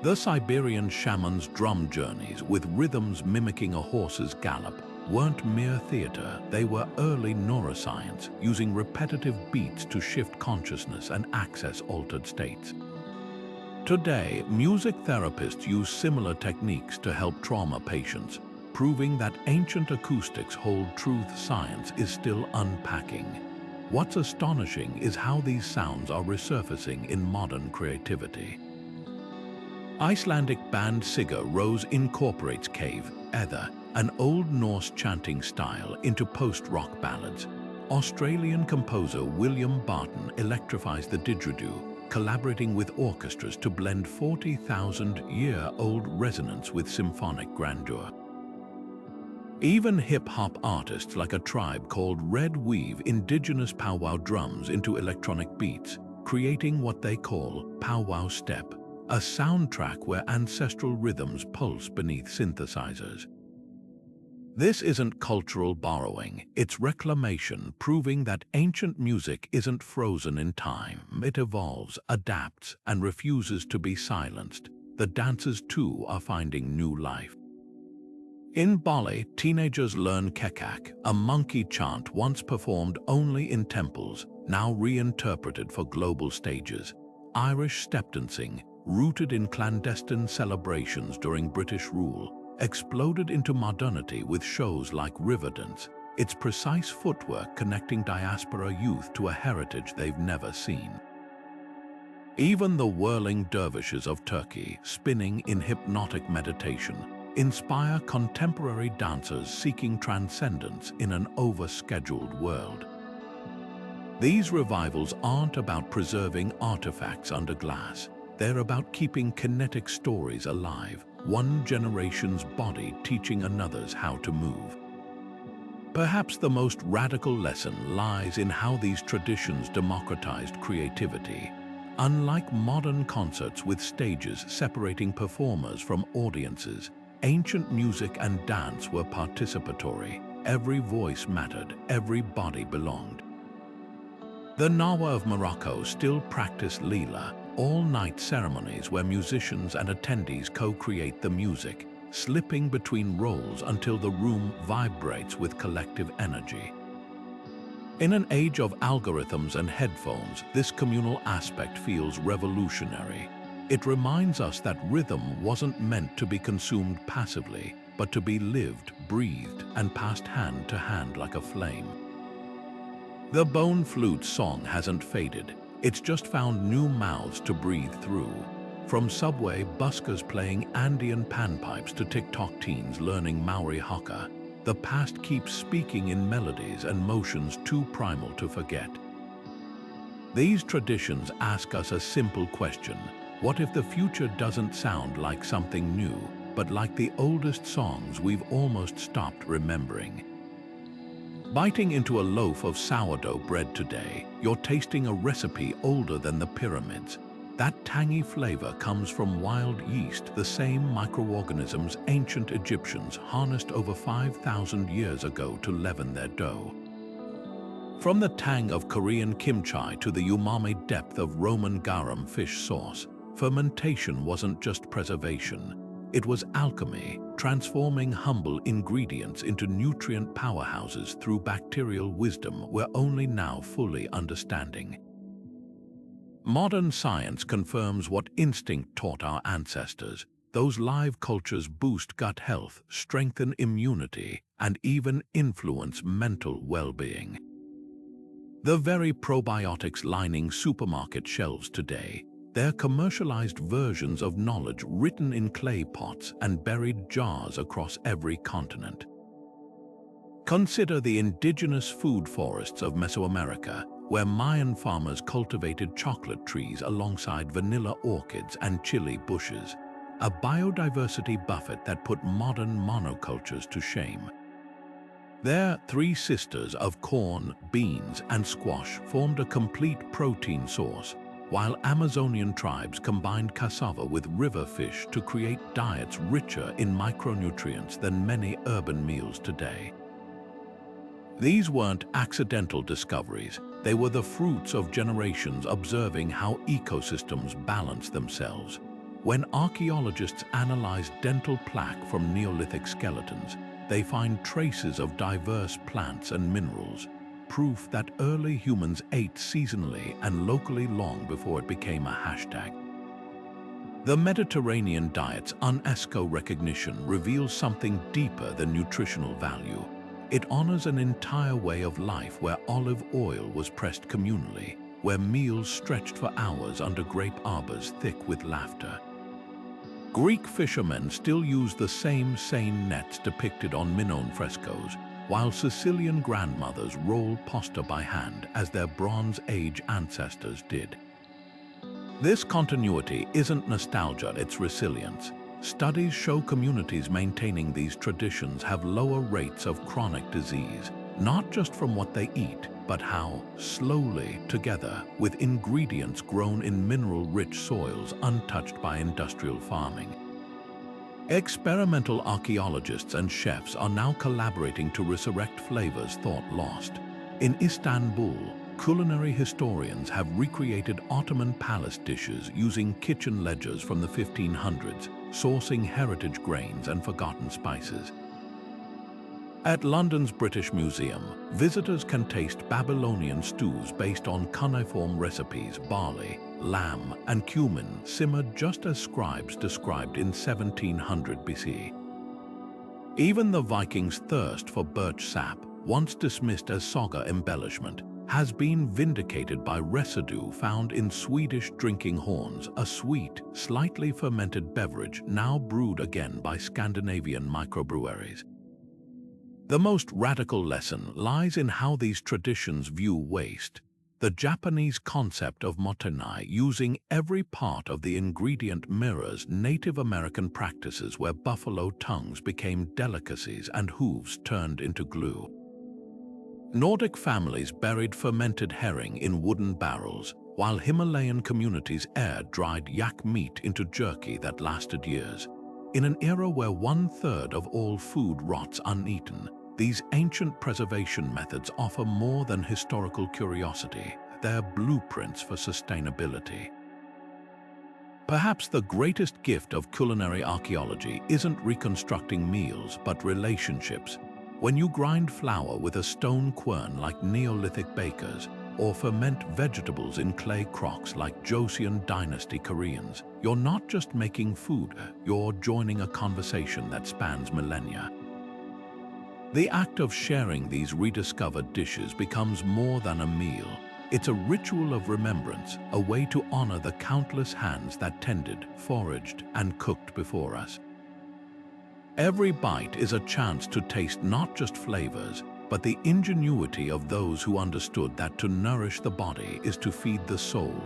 The Siberian shaman's drum journeys, with rhythms mimicking a horse's gallop, weren't mere theater, they were early neuroscience, using repetitive beats to shift consciousness and access altered states. Today, music therapists use similar techniques to help trauma patients, proving that ancient acoustics hold truth science is still unpacking. What's astonishing is how these sounds are resurfacing in modern creativity. Icelandic band Sigur Rós incorporates cave, ether, an Old Norse chanting style into post-rock ballads. Australian composer William Barton electrifies the didgeridoo, collaborating with orchestras to blend 40,000-year-old resonance with symphonic grandeur. Even hip-hop artists like a tribe called Red weave indigenous powwow drums into electronic beats, creating what they call powwow step, a soundtrack where ancestral rhythms pulse beneath synthesizers. This isn't cultural borrowing, it's reclamation, proving that ancient music isn't frozen in time. It evolves, adapts, and refuses to be silenced. The dances too are finding new life. In Bali, teenagers learn kekak, a monkey chant once performed only in temples, now reinterpreted for global stages. Irish step dancing, rooted in clandestine celebrations during British rule, exploded into modernity with shows like Riverdance, its precise footwork connecting diaspora youth to a heritage they've never seen. Even the whirling dervishes of Turkey, spinning in hypnotic meditation, inspire contemporary dancers seeking transcendence in an overscheduled world. These revivals aren't about preserving artifacts under glass. They're about keeping kinetic stories alive, one generation's body teaching another's how to move. Perhaps the most radical lesson lies in how these traditions democratized creativity. Unlike modern concerts with stages separating performers from audiences, ancient music and dance were participatory. Every voice mattered, every body belonged. The Nawa of Morocco still practice Lila, all-night ceremonies where musicians and attendees co-create the music, slipping between roles until the room vibrates with collective energy. In an age of algorithms and headphones, this communal aspect feels revolutionary. It reminds us that rhythm wasn't meant to be consumed passively, but to be lived, breathed, and passed hand to hand like a flame. The bone flute song hasn't faded. It's just found new mouths to breathe through. From subway buskers playing Andean panpipes to TikTok teens learning Maori haka, the past keeps speaking in melodies and motions too primal to forget. These traditions ask us a simple question: what if the future doesn't sound like something new, but like the oldest songs we've almost stopped remembering? Biting into a loaf of sourdough bread today, you're tasting a recipe older than the pyramids. That tangy flavor comes from wild yeast, the same microorganisms ancient Egyptians harnessed over 5,000 years ago to leaven their dough. From the tang of Korean kimchi to the umami depth of Roman garum fish sauce, fermentation wasn't just preservation. It was alchemy, transforming humble ingredients into nutrient powerhouses through bacterial wisdom we're only now fully understanding. Modern science confirms what instinct taught our ancestors. Those live cultures boost gut health, strengthen immunity, and even influence mental well-being. The very probiotics lining supermarket shelves today, they're commercialized versions of knowledge written in clay pots and buried jars across every continent. Consider the indigenous food forests of Mesoamerica, where Mayan farmers cultivated chocolate trees alongside vanilla orchids and chili bushes, a biodiversity buffet that put modern monocultures to shame. Their three sisters of corn, beans, and squash formed a complete protein source, while Amazonian tribes combined cassava with river fish to create diets richer in micronutrients than many urban meals today. These weren't accidental discoveries, they were the fruits of generations observing how ecosystems balance themselves. When archaeologists analyze dental plaque from Neolithic skeletons, they find traces of diverse plants and minerals, proof that early humans ate seasonally and locally long before it became a hashtag. The Mediterranean diet's UNESCO recognition reveals something deeper than nutritional value. It honors an entire way of life where olive oil was pressed communally, where meals stretched for hours under grape arbors thick with laughter. Greek fishermen still use the same seine nets depicted on Minoan frescoes, while Sicilian grandmothers roll pasta by hand as their Bronze Age ancestors did. This continuity isn't nostalgia, it's resilience. Studies show communities maintaining these traditions have lower rates of chronic disease, not just from what they eat, but how, slowly together, with ingredients grown in mineral-rich soils untouched by industrial farming. Experimental archaeologists and chefs are now collaborating to resurrect flavors thought lost. In Istanbul, culinary historians have recreated Ottoman palace dishes using kitchen ledgers from the 1500s, sourcing heritage grains and forgotten spices. At London's British Museum, visitors can taste Babylonian stews based on cuneiform recipes, barley, lamb, and cumin simmered just as scribes described in 1700 BC. Even the Vikings' thirst for birch sap, once dismissed as saga embellishment, has been vindicated by residue found in Swedish drinking horns, a sweet, slightly fermented beverage now brewed again by Scandinavian microbreweries. The most radical lesson lies in how these traditions view waste. The Japanese concept of motenai, using every part of the ingredient, mirrors Native American practices where buffalo tongues became delicacies and hooves turned into glue. Nordic families buried fermented herring in wooden barrels, while Himalayan communities air-dried yak meat into jerky that lasted years. In an era where 1/3 of all food rots uneaten, these ancient preservation methods offer more than historical curiosity. They're blueprints for sustainability. Perhaps the greatest gift of culinary archaeology isn't reconstructing meals, but relationships. When you grind flour with a stone quern like Neolithic bakers, or ferment vegetables in clay crocks like Joseon Dynasty Koreans, you're not just making food, you're joining a conversation that spans millennia. The act of sharing these rediscovered dishes becomes more than a meal. It's a ritual of remembrance, a way to honor the countless hands that tended, foraged, and cooked before us. Every bite is a chance to taste not just flavors, but the ingenuity of those who understood that to nourish the body is to feed the soul.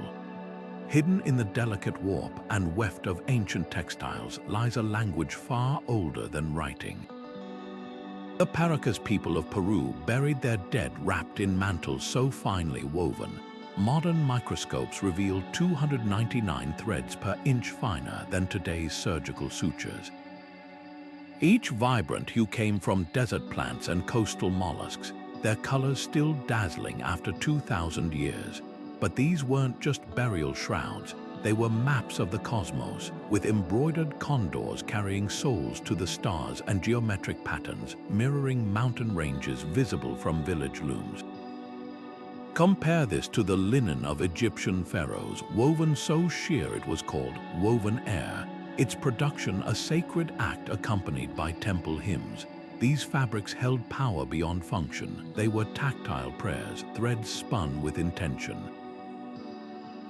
Hidden in the delicate warp and weft of ancient textiles lies a language far older than writing. The Paracas people of Peru buried their dead wrapped in mantles so finely woven. Modern microscopes reveal 299 threads per inch finer than today's surgical sutures. Each vibrant hue came from desert plants and coastal mollusks, their colors still dazzling after 2,000 years. But these weren't just burial shrouds, they were maps of the cosmos, with embroidered condors carrying souls to the stars and geometric patterns mirroring mountain ranges visible from village looms. Compare this to the linen of Egyptian pharaohs, woven so sheer it was called woven air, its production a sacred act accompanied by temple hymns. These fabrics held power beyond function. They were tactile prayers, threads spun with intention.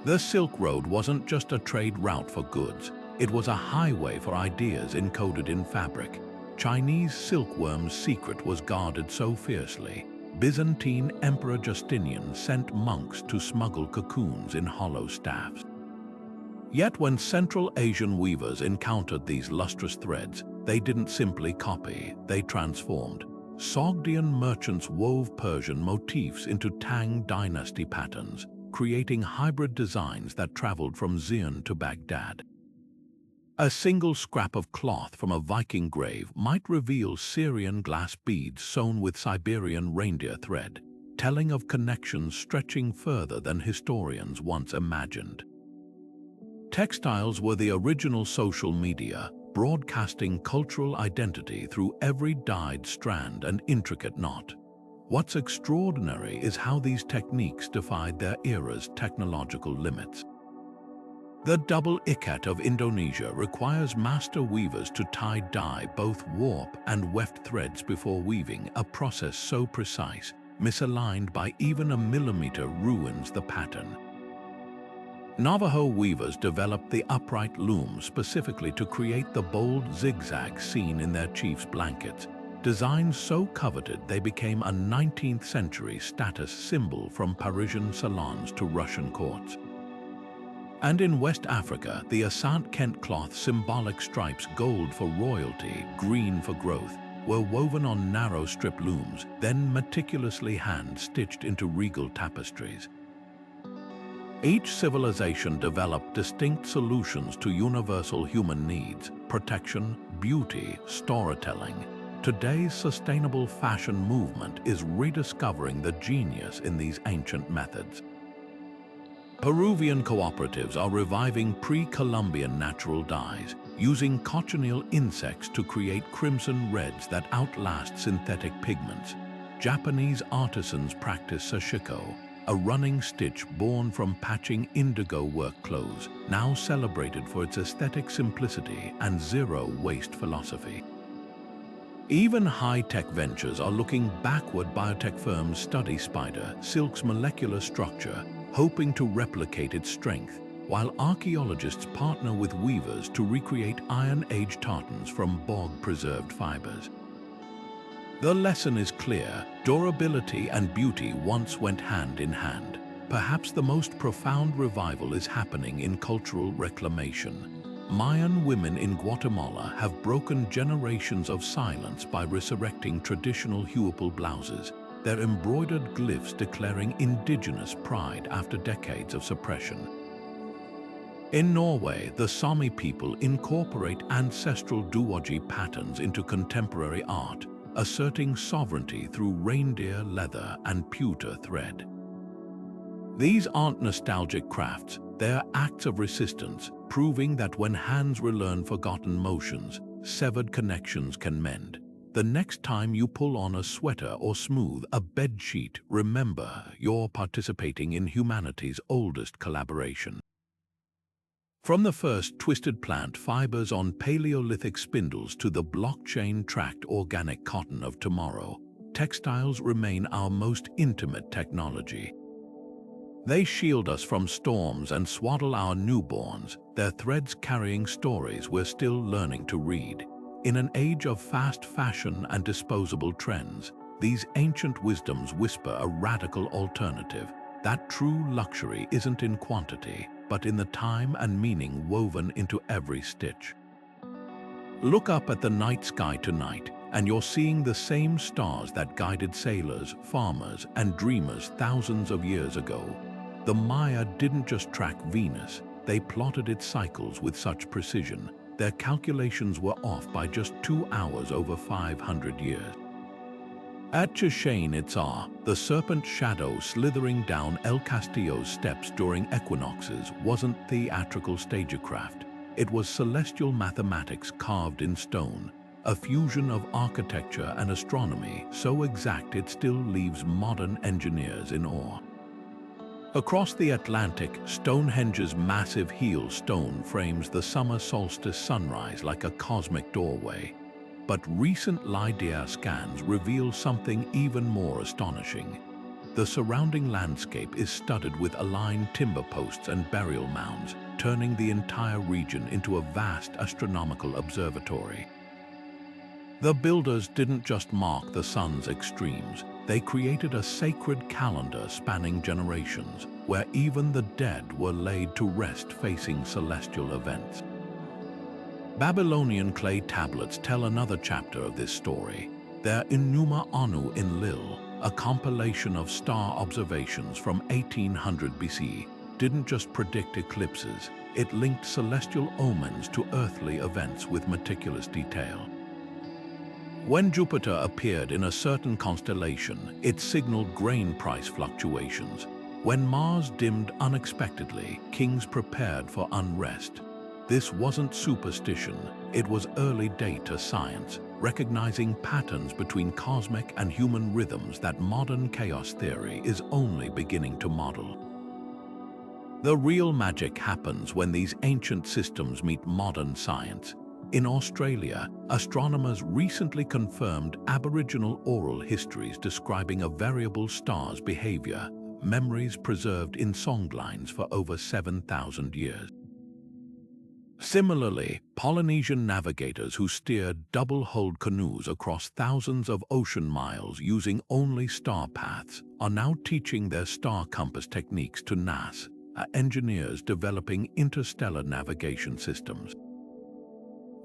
The Silk Road wasn't just a trade route for goods, it was a highway for ideas encoded in fabric. Chinese silkworm's secret was guarded so fiercely, Byzantine Emperor Justinian sent monks to smuggle cocoons in hollow staffs. Yet when Central Asian weavers encountered these lustrous threads, they didn't simply copy, they transformed. Sogdian merchants wove Persian motifs into Tang dynasty patterns, creating hybrid designs that traveled from Xi'an to Baghdad. A single scrap of cloth from a Viking grave might reveal Syrian glass beads sewn with Siberian reindeer thread, telling of connections stretching further than historians once imagined. Textiles were the original social media, broadcasting cultural identity through every dyed strand and intricate knot. What's extraordinary is how these techniques defied their era's technological limits. The double ikat of Indonesia requires master weavers to tie-dye both warp and weft threads before weaving, a process so precise, misaligned by even a millimeter ruins the pattern. Navajo weavers developed the upright loom specifically to create the bold zigzag seen in their chiefs' blankets. Designs so coveted they became a 19th century status symbol from Parisian salons to Russian courts. And in West Africa, the Asante Kent cloth symbolic stripes, gold for royalty, green for growth, were woven on narrow strip looms, then meticulously hand-stitched into regal tapestries. Each civilization developed distinct solutions to universal human needs: protection, beauty, storytelling. Today's sustainable fashion movement is rediscovering the genius in these ancient methods. Peruvian cooperatives are reviving pre-Columbian natural dyes, using cochineal insects to create crimson reds that outlast synthetic pigments. Japanese artisans practice sashiko, a running stitch born from patching indigo work clothes, now celebrated for its aesthetic simplicity and zero-waste philosophy. Even high-tech ventures are looking backward. Biotech firms study spider silk's molecular structure, hoping to replicate its strength, while archaeologists partner with weavers to recreate Iron Age tartans from bog-preserved fibers. The lesson is clear: durability and beauty once went hand in hand. Perhaps the most profound revival is happening in cultural reclamation. Mayan women in Guatemala have broken generations of silence by resurrecting traditional huipil blouses, their embroidered glyphs declaring indigenous pride after decades of suppression. In Norway, the Sami people incorporate ancestral duoji patterns into contemporary art, asserting sovereignty through reindeer leather and pewter thread. These aren't nostalgic crafts, they're acts of resistance, proving that when hands relearn forgotten motions, severed connections can mend. The next time you pull on a sweater or smooth a bedsheet, remember you're participating in humanity's oldest collaboration. From the first twisted plant fibers on Paleolithic spindles to the blockchain-tracked organic cotton of tomorrow, textiles remain our most intimate technology. They shield us from storms and swaddle our newborns, their threads carrying stories we're still learning to read. In an age of fast fashion and disposable trends, these ancient wisdoms whisper a radical alternative, that true luxury isn't in quantity, but in the time and meaning woven into every stitch. Look up at the night sky tonight, and you're seeing the same stars that guided sailors, farmers, and dreamers thousands of years ago. The Maya didn't just track Venus, they plotted its cycles with such precision. Their calculations were off by just 2 hours over 500 years. At Chichen Itza, the serpent shadow slithering down El Castillo's steps during equinoxes wasn't theatrical stagecraft. It was celestial mathematics carved in stone, a fusion of architecture and astronomy so exact it still leaves modern engineers in awe. Across the Atlantic, Stonehenge's massive heel stone frames the summer solstice sunrise like a cosmic doorway. But recent LiDAR scans reveal something even more astonishing. The surrounding landscape is studded with aligned timber posts and burial mounds, turning the entire region into a vast astronomical observatory. The builders didn't just mark the sun's extremes, they created a sacred calendar spanning generations, where even the dead were laid to rest facing celestial events. Babylonian clay tablets tell another chapter of this story. Their Enuma Anu Enlil, a compilation of star observations from 1800 BC, didn't just predict eclipses, it linked celestial omens to earthly events with meticulous detail. When Jupiter appeared in a certain constellation, it signaled grain price fluctuations. When Mars dimmed unexpectedly, kings prepared for unrest. This wasn't superstition, it was early data science, recognizing patterns between cosmic and human rhythms that modern chaos theory is only beginning to model. The real magic happens when these ancient systems meet modern science. In Australia, astronomers recently confirmed Aboriginal oral histories describing a variable star's behavior, memories preserved in songlines for over 7,000 years. Similarly, Polynesian navigators who steered double-hulled canoes across thousands of ocean miles using only star paths are now teaching their star compass techniques to NASA, engineers developing interstellar navigation systems.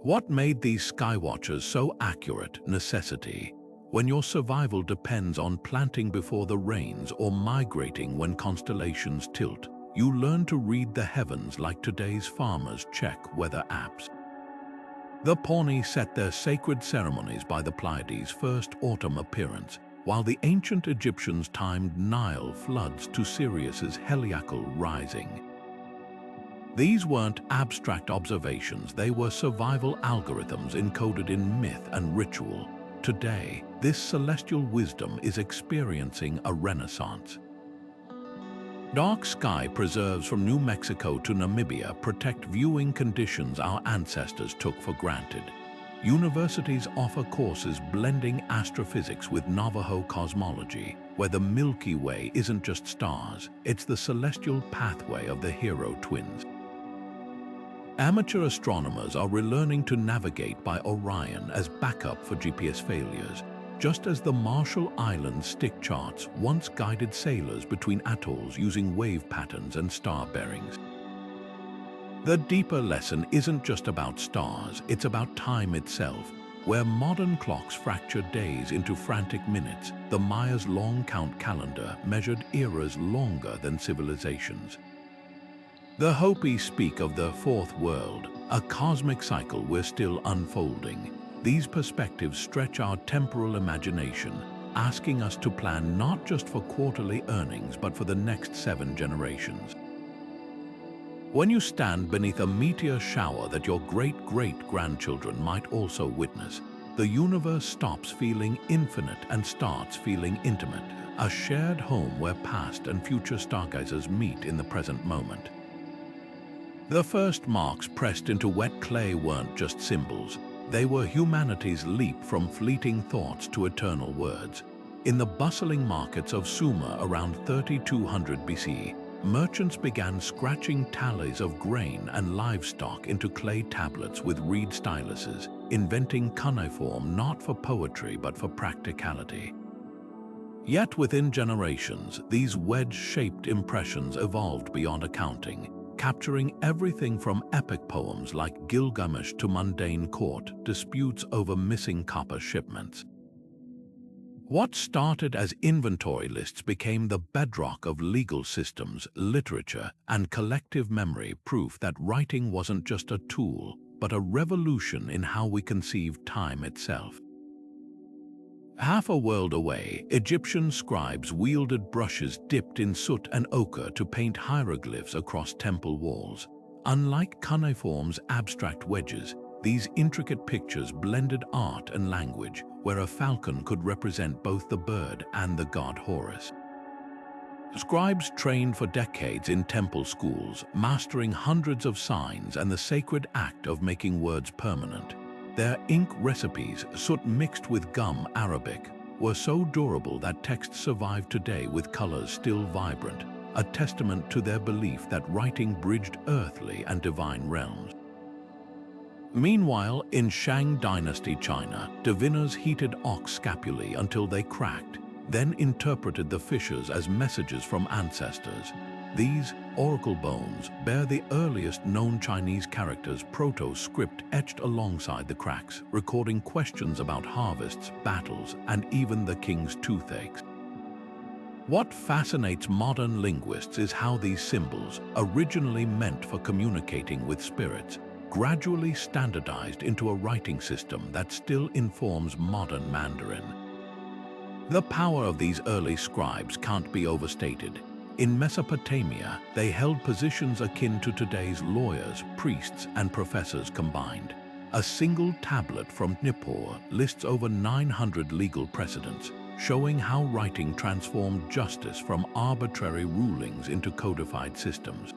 What made these skywatchers so accurate? Necessity. When your survival depends on planting before the rains or migrating when constellations tilt, you learn to read the heavens like today's farmers check weather apps. The Pawnee set their sacred ceremonies by the Pleiades' first autumn appearance, while the ancient Egyptians timed Nile floods to Sirius's heliacal rising. These weren't abstract observations, they were survival algorithms encoded in myth and ritual. Today, this celestial wisdom is experiencing a renaissance. Dark sky preserves from New Mexico to Namibia protect viewing conditions our ancestors took for granted. Universities offer courses blending astrophysics with Navajo cosmology, where the Milky Way isn't just stars, it's the celestial pathway of the hero twins. Amateur astronomers are relearning to navigate by Orion as backup for GPS failures, just as the Marshall Islands stick charts once guided sailors between atolls using wave patterns and star bearings. The deeper lesson isn't just about stars, it's about time itself. Where modern clocks fracture days into frantic minutes, the Maya's long count calendar measured eras longer than civilizations. The Hopi speak of the fourth world, a cosmic cycle we're still unfolding. These perspectives stretch our temporal imagination, asking us to plan not just for quarterly earnings but for the next 7 generations. When you stand beneath a meteor shower that your great-great-grandchildren might also witness, the universe stops feeling infinite and starts feeling intimate, a shared home where past and future stargazers meet in the present moment. The first marks pressed into wet clay weren't just symbols. They were humanity's leap from fleeting thoughts to eternal words. In the bustling markets of Sumer around 3200 BC, merchants began scratching tallies of grain and livestock into clay tablets with reed styluses, inventing cuneiform not for poetry but for practicality. Yet within generations, these wedge-shaped impressions evolved beyond accounting, capturing everything from epic poems like Gilgamesh to mundane court disputes over missing copper shipments. What started as inventory lists became the bedrock of legal systems, literature, and collective memory, proof that writing wasn't just a tool, but a revolution in how we conceive time itself. Half a world away, Egyptian scribes wielded brushes dipped in soot and ochre to paint hieroglyphs across temple walls. Unlike cuneiform's abstract wedges, these intricate pictures blended art and language, where a falcon could represent both the bird and the god Horus. Scribes trained for decades in temple schools, mastering hundreds of signs and the sacred act of making words permanent. Their ink recipes, soot mixed with gum Arabic, were so durable that texts survive today with colors still vibrant, a testament to their belief that writing bridged earthly and divine realms. Meanwhile, in Shang Dynasty China, diviners heated ox scapulae until they cracked, then interpreted the fissures as messages from ancestors. These oracle bones bear the earliest known Chinese characters proto-script etched alongside the cracks, recording questions about harvests, battles, and even the king's toothaches. What fascinates modern linguists is how these symbols, originally meant for communicating with spirits, gradually standardized into a writing system that still informs modern Mandarin. The power of these early scribes can't be overstated. In Mesopotamia, they held positions akin to today's lawyers, priests, and professors combined. A single tablet from Nippur lists over 900 legal precedents, showing how writing transformed justice from arbitrary rulings into codified systems.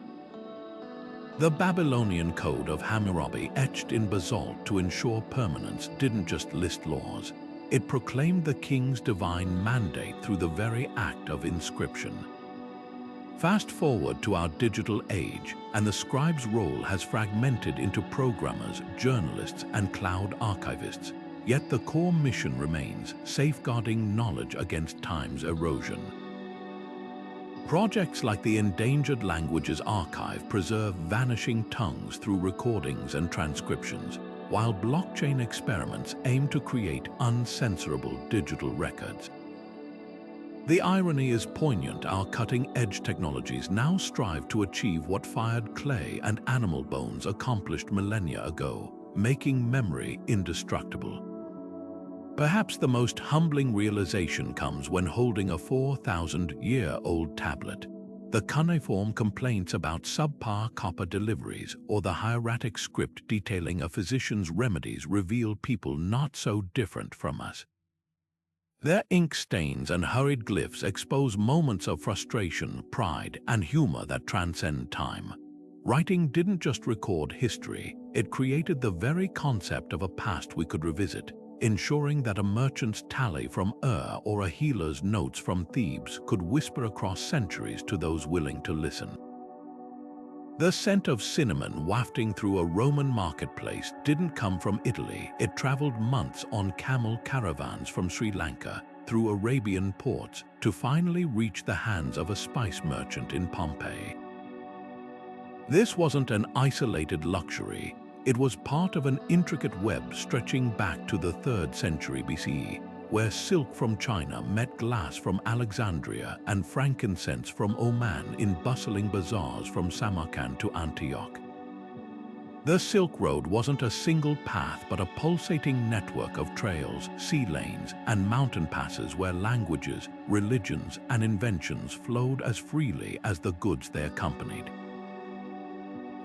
The Babylonian Code of Hammurabi, etched in basalt to ensure permanence, didn't just list laws. It proclaimed the king's divine mandate through the very act of inscription. Fast forward to our digital age, and the scribe's role has fragmented into programmers, journalists, and cloud archivists. Yet the core mission remains, safeguarding knowledge against time's erosion. Projects like the Endangered Languages Archive preserve vanishing tongues through recordings and transcriptions, while blockchain experiments aim to create uncensorable digital records. The irony is poignant. Our cutting-edge technologies now strive to achieve what fired clay and animal bones accomplished millennia ago, making memory indestructible. Perhaps the most humbling realization comes when holding a 4,000-year-old tablet. The cuneiform complaints about subpar copper deliveries or the hieratic script detailing a physician's remedies reveal people not so different from us. Their ink stains and hurried glyphs expose moments of frustration, pride, and humor that transcend time. Writing didn't just record history, it created the very concept of a past we could revisit, ensuring that a merchant's tally from Ur or a healer's notes from Thebes could whisper across centuries to those willing to listen. The scent of cinnamon wafting through a Roman marketplace didn't come from Italy. It traveled months on camel caravans from Sri Lanka through Arabian ports to finally reach the hands of a spice merchant in Pompeii. This wasn't an isolated luxury. It was part of an intricate web stretching back to the 3rd century BCE, where silk from China met glass from Alexandria and frankincense from Oman in bustling bazaars from Samarkand to Antioch. The Silk Road wasn't a single path but a pulsating network of trails, sea lanes, and mountain passes where languages, religions, and inventions flowed as freely as the goods they accompanied.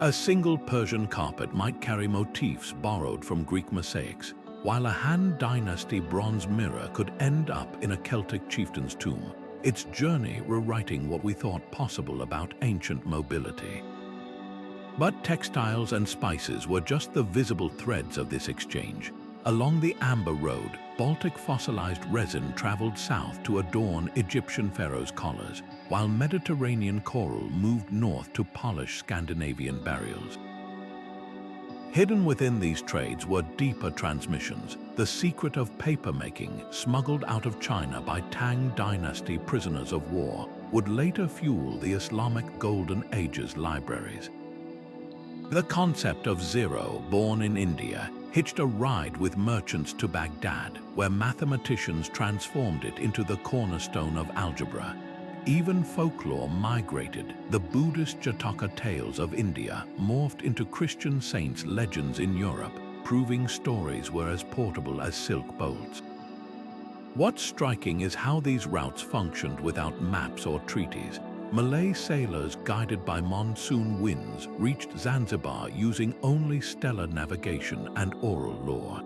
A single Persian carpet might carry motifs borrowed from Greek mosaics, while a Han Dynasty bronze mirror could end up in a Celtic chieftain's tomb, its journey rewriting what we thought possible about ancient mobility. But textiles and spices were just the visible threads of this exchange. Along the Amber Road, Baltic fossilized resin traveled south to adorn Egyptian pharaohs' collars, while Mediterranean coral moved north to polish Scandinavian burials. Hidden within these trades were deeper transmissions, the secret of papermaking smuggled out of China by Tang dynasty prisoners of war would later fuel the Islamic Golden Age's libraries. The concept of zero, born in India, hitched a ride with merchants to Baghdad, where mathematicians transformed it into the cornerstone of algebra. Even folklore migrated. The Buddhist Jataka tales of India morphed into Christian saints' legends in Europe, proving stories were as portable as silk bolts. What's striking is how these routes functioned without maps or treaties. Malay sailors guided by monsoon winds reached Zanzibar using only stellar navigation and oral lore.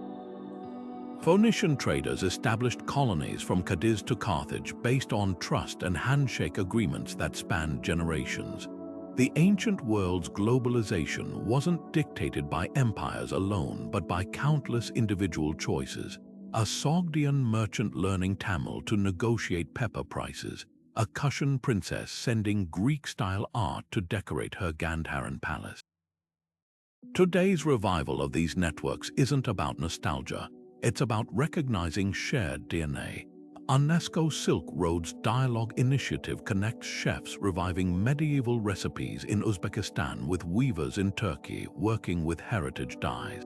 Phoenician traders established colonies from Cadiz to Carthage based on trust and handshake agreements that spanned generations. The ancient world's globalization wasn't dictated by empires alone, but by countless individual choices. A Sogdian merchant learning Tamil to negotiate pepper prices, a Kushan princess sending Greek-style art to decorate her Gandharan palace. Today's revival of these networks isn't about nostalgia. It's about recognizing shared DNA. UNESCO Silk Road's Dialogue Initiative connects chefs reviving medieval recipes in Uzbekistan with weavers in Turkey working with heritage dyes.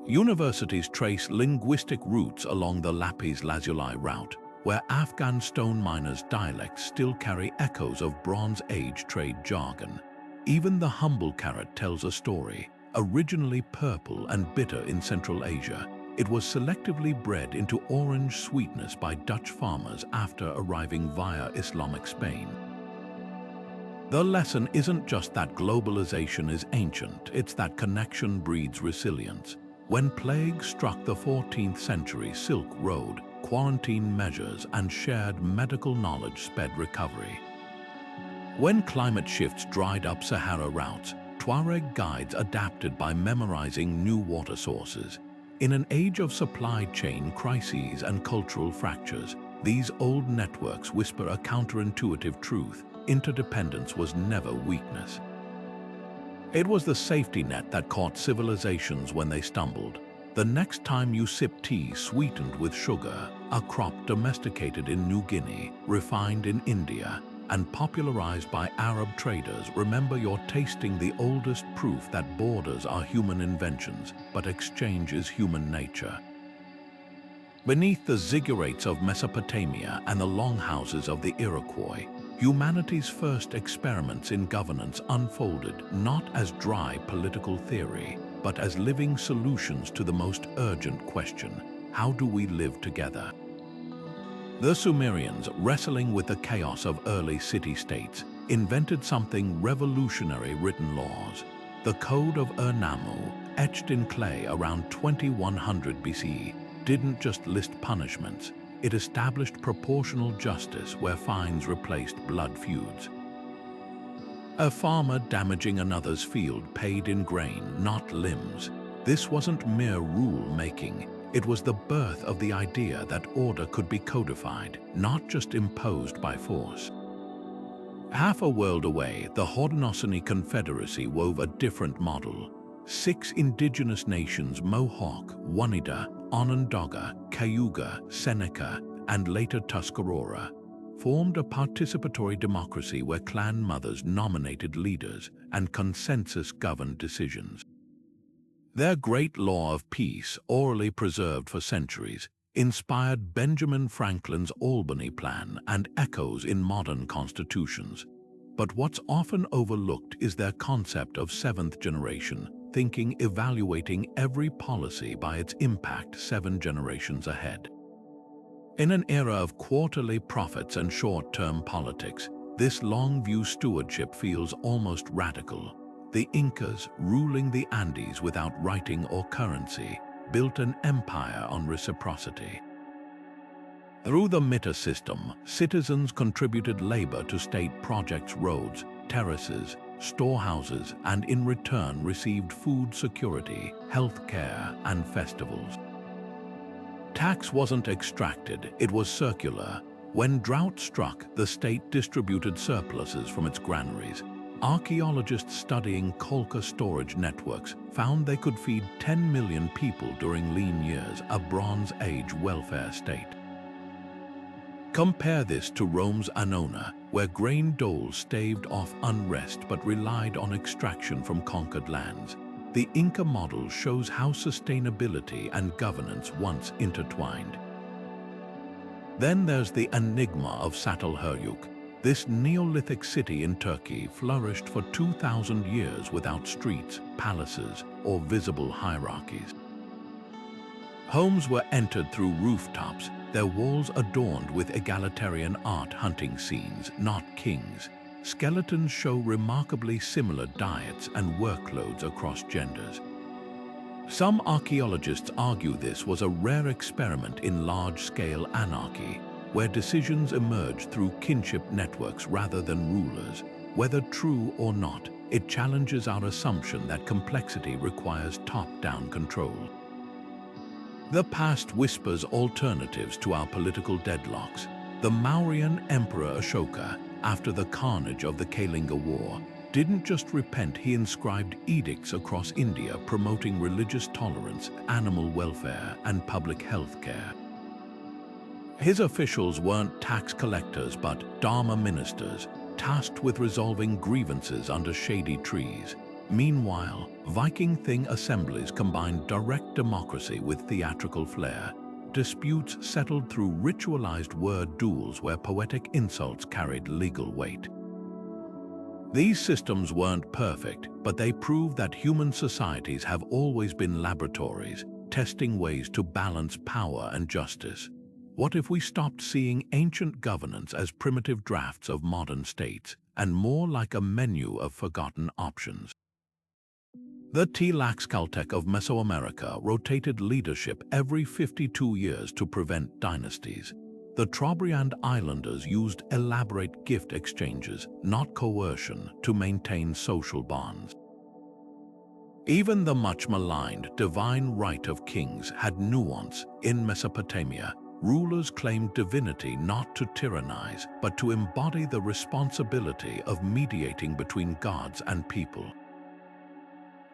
Universities trace linguistic roots along the Lapis Lazuli route, where Afghan stone miners' dialects still carry echoes of Bronze Age trade jargon. Even the humble carrot tells a story. Originally purple and bitter in Central Asia, it was selectively bred into orange sweetness by Dutch farmers after arriving via Islamic Spain. The lesson isn't just that globalization is ancient, it's that connection breeds resilience. When plague struck the 14th century Silk Road, quarantine measures and shared medical knowledge sped recovery. When climate shifts dried up Sahara routes, Tuareg guides adapted by memorizing new water sources. In an age of supply chain crises and cultural fractures, these old networks whisper a counterintuitive truth: interdependence was never weakness. It was the safety net that caught civilizations when they stumbled. The next time you sip tea sweetened with sugar, a crop domesticated in New Guinea, refined in India, and popularized by Arab traders, remember you're tasting the oldest proof that borders are human inventions, but exchange is human nature. Beneath the ziggurats of Mesopotamia and the longhouses of the Iroquois, humanity's first experiments in governance unfolded not as dry political theory, but as living solutions to the most urgent question: how do we live together? The Sumerians, wrestling with the chaos of early city-states, invented something revolutionary: written laws. The Code of Ur-Nammu, etched in clay around 2100 BCE, didn't just list punishments, it established proportional justice where fines replaced blood feuds. A farmer damaging another's field paid in grain, not limbs. This wasn't mere rule-making. It was the birth of the idea that order could be codified, not just imposed by force. Half a world away, the Haudenosaunee Confederacy wove a different model. 6 indigenous nations, Mohawk, Oneida, Onondaga, Cayuga, Seneca, and later Tuscarora, formed a participatory democracy where clan mothers nominated leaders and consensus governed decisions. Their great law of peace, orally preserved for centuries, inspired Benjamin Franklin's Albany Plan and echoes in modern constitutions. But what's often overlooked is their concept of seventh generation thinking, evaluating every policy by its impact 7 generations ahead. In an era of quarterly profits and short-term politics, this long-view stewardship feels almost radical. The Incas, ruling the Andes without writing or currency, built an empire on reciprocity. Through the Mita system, citizens contributed labor to state projects, roads, terraces, storehouses, and in return received food security, health care, and festivals. Tax wasn't extracted, it was circular. When drought struck, the state distributed surpluses from its granaries. Archaeologists studying Kolka storage networks found they could feed 10 million people during lean years, a Bronze Age welfare state. Compare this to Rome's Annona, where grain doles staved off unrest but relied on extraction from conquered lands. The Inca model shows how sustainability and governance once intertwined. Then there's the enigma of Çatalhöyük. This Neolithic city in Turkey flourished for 2,000 years without streets, palaces, or visible hierarchies. Homes were entered through rooftops, their walls adorned with egalitarian art hunting scenes, not kings. Skeletons show remarkably similar diets and workloads across genders. Some archaeologists argue this was a rare experiment in large-scale anarchy, where decisions emerged through kinship networks rather than rulers. Whether true or not, it challenges our assumption that complexity requires top-down control. The past whispers alternatives to our political deadlocks. The Mauryan Emperor Ashoka, after the carnage of the Kalinga War, didn't just repent, he inscribed edicts across India promoting religious tolerance, animal welfare, and public health care. His officials weren't tax collectors but Dharma ministers, tasked with resolving grievances under shady trees. Meanwhile, Viking Thing assemblies combined direct democracy with theatrical flair. Disputes settled through ritualized word duels where poetic insults carried legal weight. These systems weren't perfect, but they proved that human societies have always been laboratories, testing ways to balance power and justice. What if we stopped seeing ancient governance as primitive drafts of modern states, and more like a menu of forgotten options? The Tlaxcaltec of Mesoamerica rotated leadership every 52 years to prevent dynasties. The Trobriand Islanders used elaborate gift exchanges, not coercion, to maintain social bonds. Even the much-maligned divine right of kings had nuance. In Mesopotamia, rulers claimed divinity not to tyrannize, but to embody the responsibility of mediating between gods and people.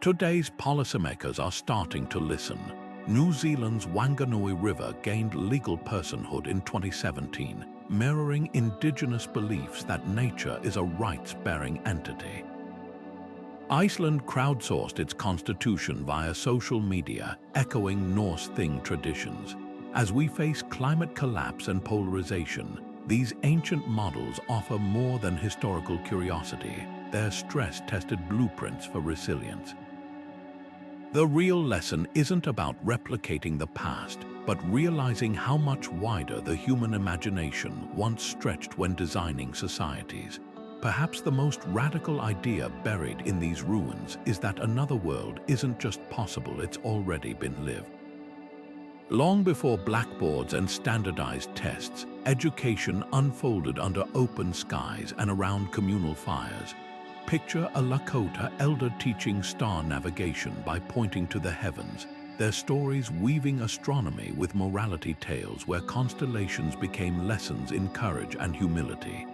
Today's policymakers are starting to listen. New Zealand's Wanganui River gained legal personhood in 2017, mirroring Indigenous beliefs that nature is a rights-bearing entity. Iceland crowdsourced its constitution via social media, echoing Norse Thing traditions. As we face climate collapse and polarization, these ancient models offer more than historical curiosity. They're stress-tested blueprints for resilience. The real lesson isn't about replicating the past, but realizing how much wider the human imagination once stretched when designing societies. Perhaps the most radical idea buried in these ruins is that another world isn't just possible, it's already been lived. Long before blackboards and standardized tests, education unfolded under open skies and around communal fires. Picture a Lakota elder teaching star navigation by pointing to the heavens, their stories weaving astronomy with morality tales where constellations became lessons in courage and humility.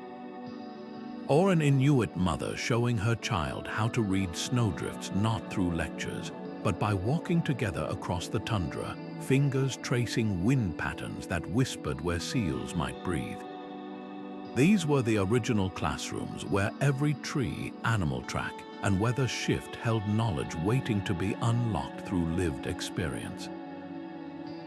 Or an Inuit mother showing her child how to read snowdrifts not through lectures, but by walking together across the tundra, fingers tracing wind patterns that whispered where seals might breathe. These were the original classrooms where every tree, animal track, and weather shift held knowledge waiting to be unlocked through lived experience.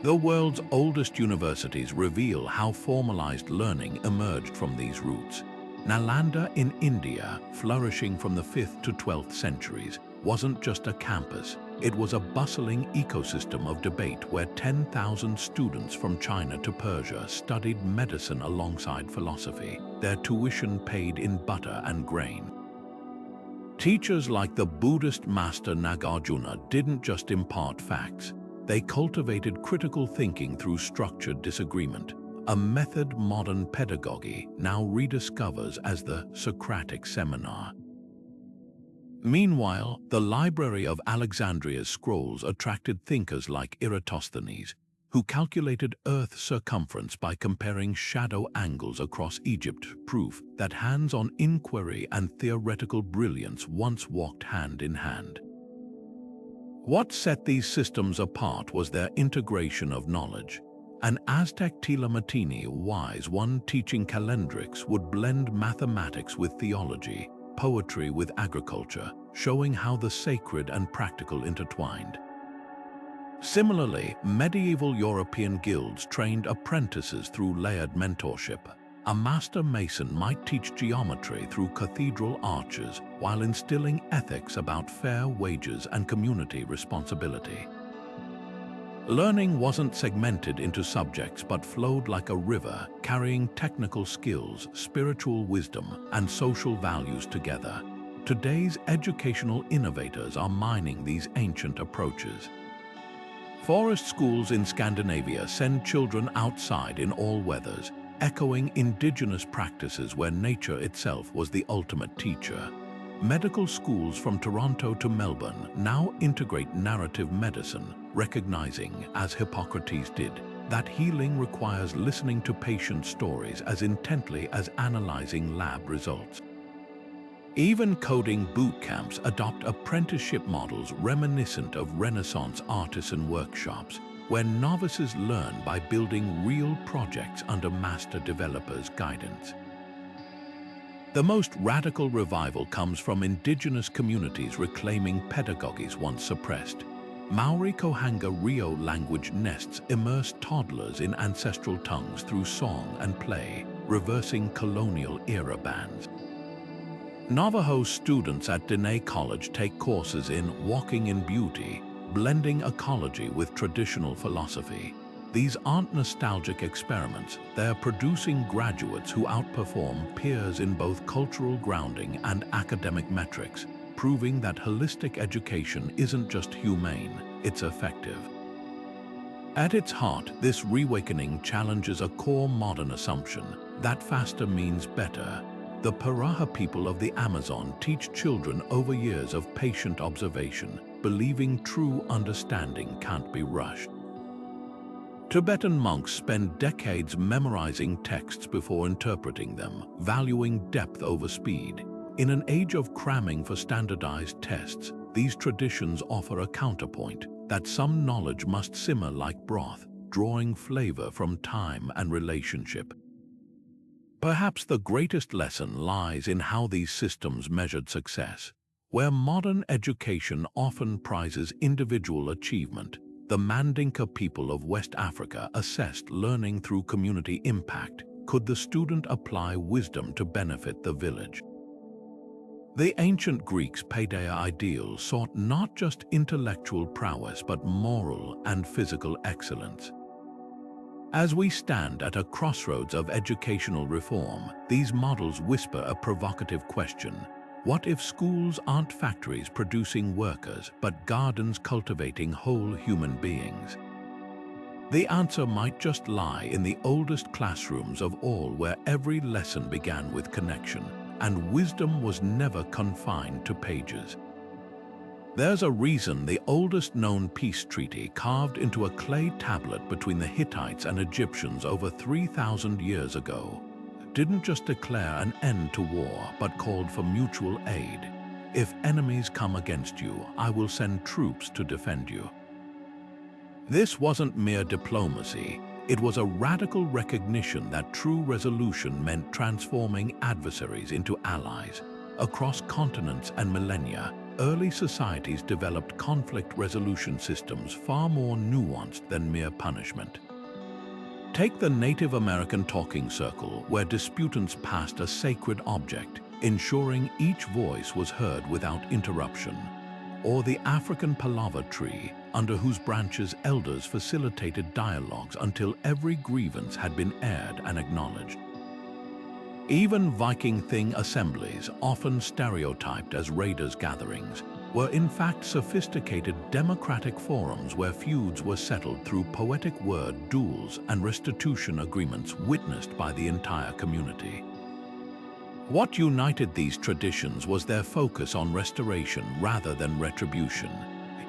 The world's oldest universities reveal how formalized learning emerged from these roots. Nalanda in India, flourishing from the 5th to 12th centuries, wasn't just a campus. It was a bustling ecosystem of debate where 10,000 students from China to Persia studied medicine alongside philosophy, their tuition paid in butter and grain. Teachers like the Buddhist master Nagarjuna didn't just impart facts. They cultivated critical thinking through structured disagreement, a method modern pedagogy now rediscovers as the Socratic seminar. Meanwhile, the Library of Alexandria's scrolls attracted thinkers like Eratosthenes, who calculated Earth's circumference by comparing shadow angles across Egypt, proof that hands-on inquiry and theoretical brilliance once walked hand in hand. What set these systems apart was their integration of knowledge. An Aztec Telamatini wise one teaching calendrics would blend mathematics with theology, poetry with agriculture, showing how the sacred and practical intertwined. Similarly, medieval European guilds trained apprentices through layered mentorship. A master mason might teach geometry through cathedral arches while instilling ethics about fair wages and community responsibility. Learning wasn't segmented into subjects but flowed like a river, carrying technical skills, spiritual wisdom, and social values together. Today's educational innovators are mining these ancient approaches. Forest schools in Scandinavia send children outside in all weathers, echoing indigenous practices where nature itself was the ultimate teacher. Medical schools from Toronto to Melbourne now integrate narrative medicine, recognizing, as Hippocrates did, that healing requires listening to patient stories as intently as analyzing lab results. Even coding boot camps adopt apprenticeship models reminiscent of Renaissance artisan workshops, where novices learn by building real projects under master developers' guidance. The most radical revival comes from indigenous communities reclaiming pedagogies once suppressed. Maori Kohanga Rio language nests immerse toddlers in ancestral tongues through song and play, reversing colonial-era bans. Navajo students at Dene College take courses in Walking in Beauty, blending ecology with traditional philosophy. These aren't nostalgic experiments, they're producing graduates who outperform peers in both cultural grounding and academic metrics, proving that holistic education isn't just humane, it's effective. At its heart, this reawakening challenges a core modern assumption that faster means better. The Paraha people of the Amazon teach children over years of patient observation, believing true understanding can't be rushed. Tibetan monks spend decades memorizing texts before interpreting them, valuing depth over speed. In an age of cramming for standardized tests, these traditions offer a counterpoint that some knowledge must simmer like broth, drawing flavor from time and relationship. Perhaps the greatest lesson lies in how these systems measured success. Where modern education often prizes individual achievement, the Mandinka people of West Africa assessed learning through community impact. Could the student apply wisdom to benefit the village? The ancient Greeks' paideia ideal sought not just intellectual prowess but moral and physical excellence. As we stand at a crossroads of educational reform, these models whisper a provocative question. What if schools aren't factories producing workers, but gardens cultivating whole human beings? The answer might just lie in the oldest classrooms of all, where every lesson began with connection, and wisdom was never confined to pages. There's a reason the oldest known peace treaty, carved into a clay tablet between the Hittites and Egyptians over 3,000 years ago, didn't just declare an end to war, but called for mutual aid. If enemies come against you, I will send troops to defend you. This wasn't mere diplomacy. It was a radical recognition that true resolution meant transforming adversaries into allies. Across continents and millennia, early societies developed conflict resolution systems far more nuanced than mere punishment. Take the Native American talking circle, where disputants passed a sacred object, ensuring each voice was heard without interruption. Or the African palaver tree, under whose branches elders facilitated dialogues until every grievance had been aired and acknowledged. Even Viking Thing assemblies, often stereotyped as raiders' gatherings, were in fact sophisticated democratic forums where feuds were settled through poetic word duels and restitution agreements witnessed by the entire community. What united these traditions was their focus on restoration rather than retribution.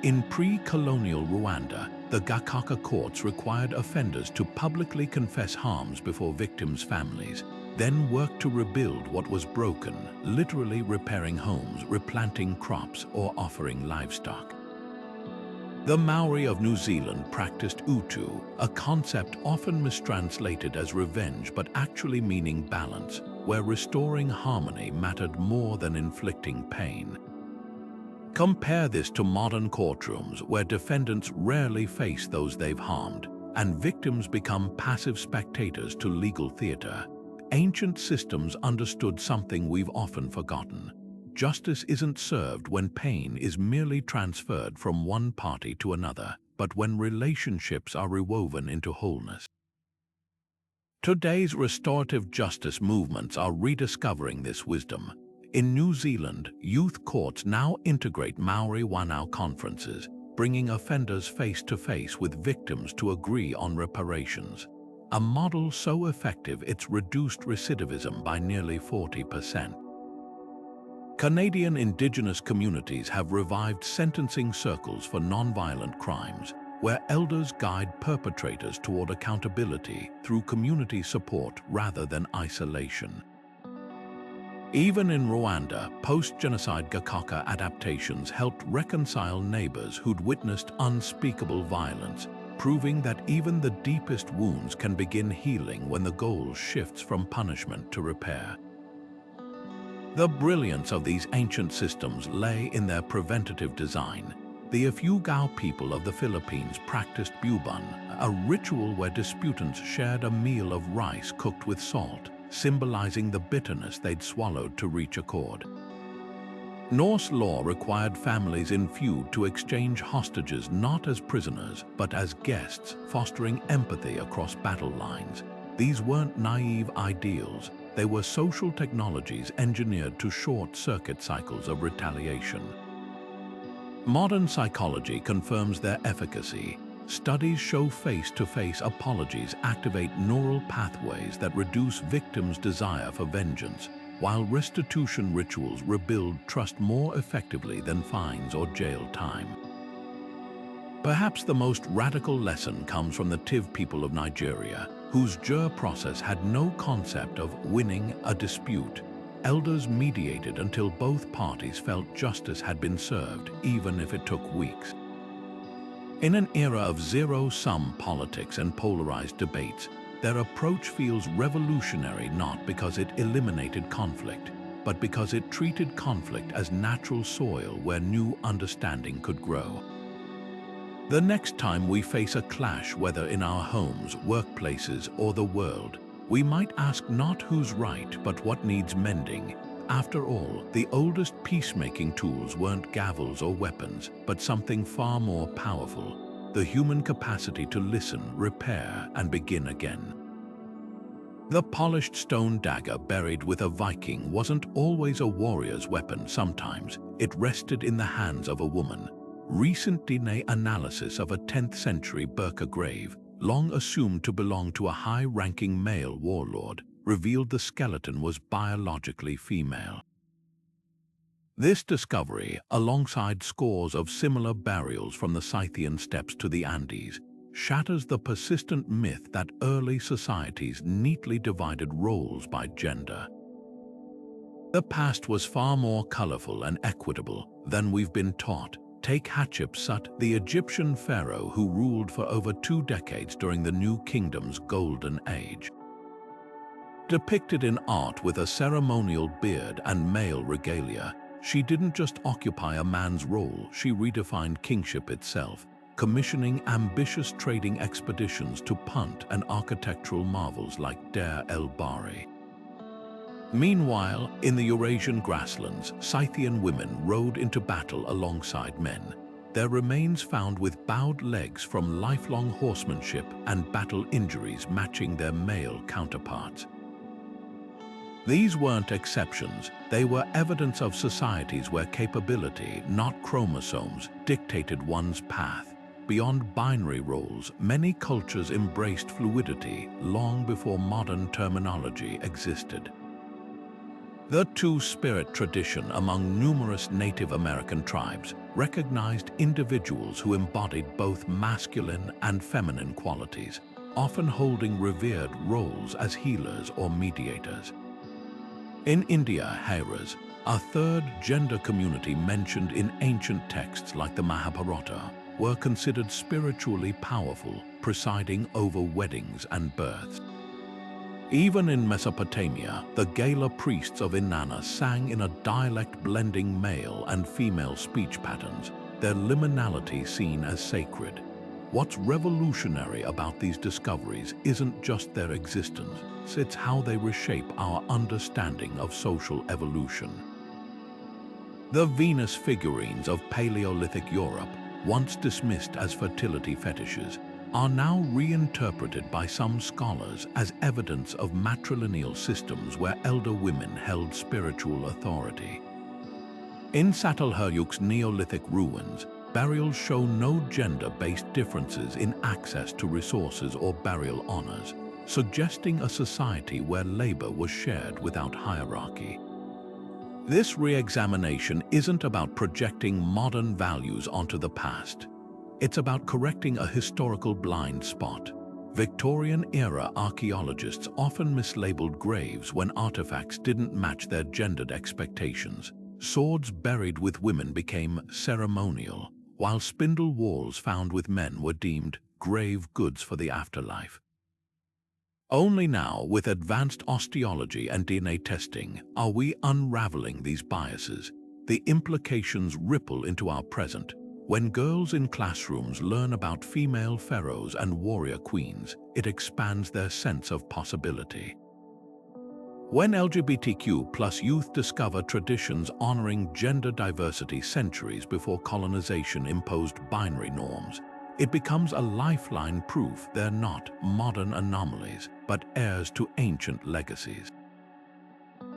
In pre-colonial Rwanda, the the Gakaka courts required offenders to publicly confess harms before victims' families, then work to rebuild what was broken, literally repairing homes, replanting crops, or offering livestock. The Maori of New Zealand practiced utu, a concept often mistranslated as revenge but actually meaning balance, where restoring harmony mattered more than inflicting pain. Compare this to modern courtrooms where defendants rarely face those they've harmed, and victims become passive spectators to legal theater. Ancient systems understood something we've often forgotten. Justice isn't served when pain is merely transferred from one party to another, but when relationships are rewoven into wholeness. Today's restorative justice movements are rediscovering this wisdom. In New Zealand, youth courts now integrate Maori Whanau conferences, bringing offenders face to face with victims to agree on reparations. A model so effective it's reduced recidivism by nearly 40%. Canadian Indigenous communities have revived sentencing circles for nonviolent crimes, where elders guide perpetrators toward accountability through community support rather than isolation. Even in Rwanda, post-genocide Gakaka adaptations helped reconcile neighbors who'd witnessed unspeakable violence, proving that even the deepest wounds can begin healing when the goal shifts from punishment to repair. The brilliance of these ancient systems lay in their preventative design. The Ifugao people of the Philippines practiced buban, a ritual where disputants shared a meal of rice cooked with salt, symbolizing the bitterness they'd swallowed to reach accord. Norse law required families in feud to exchange hostages not as prisoners, but as guests, fostering empathy across battle lines. These weren't naive ideals. They were social technologies engineered to short-circuit cycles of retaliation. Modern psychology confirms their efficacy. Studies show face-to-face apologies activate neural pathways that reduce victims' desire for vengeance, while restitution rituals rebuild trust more effectively than fines or jail time. Perhaps the most radical lesson comes from the Tiv people of Nigeria, whose jur process had no concept of winning a dispute. Elders mediated until both parties felt justice had been served, even if it took weeks. In an era of zero-sum politics and polarized debates, their approach feels revolutionary not because it eliminated conflict, but because it treated conflict as natural soil where new understanding could grow. The next time we face a clash, whether in our homes, workplaces, or the world, we might ask not who's right, but what needs mending. After all, the oldest peacemaking tools weren't gavels or weapons, but something far more powerful: the human capacity to listen, repair, and begin again. The polished stone dagger buried with a Viking wasn't always a warrior's weapon. Sometimes it rested in the hands of a woman. Recent DNA analysis of a 10th century Birka grave, long assumed to belong to a high-ranking male warlord, revealed the skeleton was biologically female. This discovery, alongside scores of similar burials from the Scythian steppes to the Andes, shatters the persistent myth that early societies neatly divided roles by gender. The past was far more colorful and equitable than we've been taught. Take Hatshepsut, the Egyptian pharaoh who ruled for over 2 decades during the New Kingdom's Golden Age. Depicted in art with a ceremonial beard and male regalia, she didn't just occupy a man's role, she redefined kingship itself, commissioning ambitious trading expeditions to Punt and architectural marvels like Deir el-Bahari. Meanwhile, in the Eurasian grasslands, Scythian women rode into battle alongside men, their remains found with bowed legs from lifelong horsemanship and battle injuries matching their male counterparts. These weren't exceptions, they were evidence of societies where capability, not chromosomes, dictated one's path. Beyond binary roles, many cultures embraced fluidity long before modern terminology existed. The two-spirit tradition among numerous Native American tribes recognized individuals who embodied both masculine and feminine qualities, often holding revered roles as healers or mediators. In India, Hairas, a third gender community mentioned in ancient texts like the Mahabharata, were considered spiritually powerful, presiding over weddings and births. Even in Mesopotamia, the Gala priests of Inanna sang in a dialect blending male and female speech patterns, their liminality seen as sacred. What's revolutionary about these discoveries isn't just their existence, it's how they reshape our understanding of social evolution. The Venus figurines of Paleolithic Europe, once dismissed as fertility fetishes, are now reinterpreted by some scholars as evidence of matrilineal systems where elder women held spiritual authority. In Çatalhöyük's Neolithic ruins, burials show no gender-based differences in access to resources or burial honors, suggesting a society where labor was shared without hierarchy. This re-examination isn't about projecting modern values onto the past. It's about correcting a historical blind spot. Victorian-era archaeologists often mislabeled graves when artifacts didn't match their gendered expectations. Swords buried with women became ceremonial, while spindle whorls found with men were deemed grave goods for the afterlife. Only now, with advanced osteology and DNA testing, are we unraveling these biases. The implications ripple into our present. When girls in classrooms learn about female pharaohs and warrior queens, it expands their sense of possibility. When LGBTQ+ youth discover traditions honoring gender diversity centuries before colonization imposed binary norms, it becomes a lifeline proof they're not modern anomalies, but heirs to ancient legacies.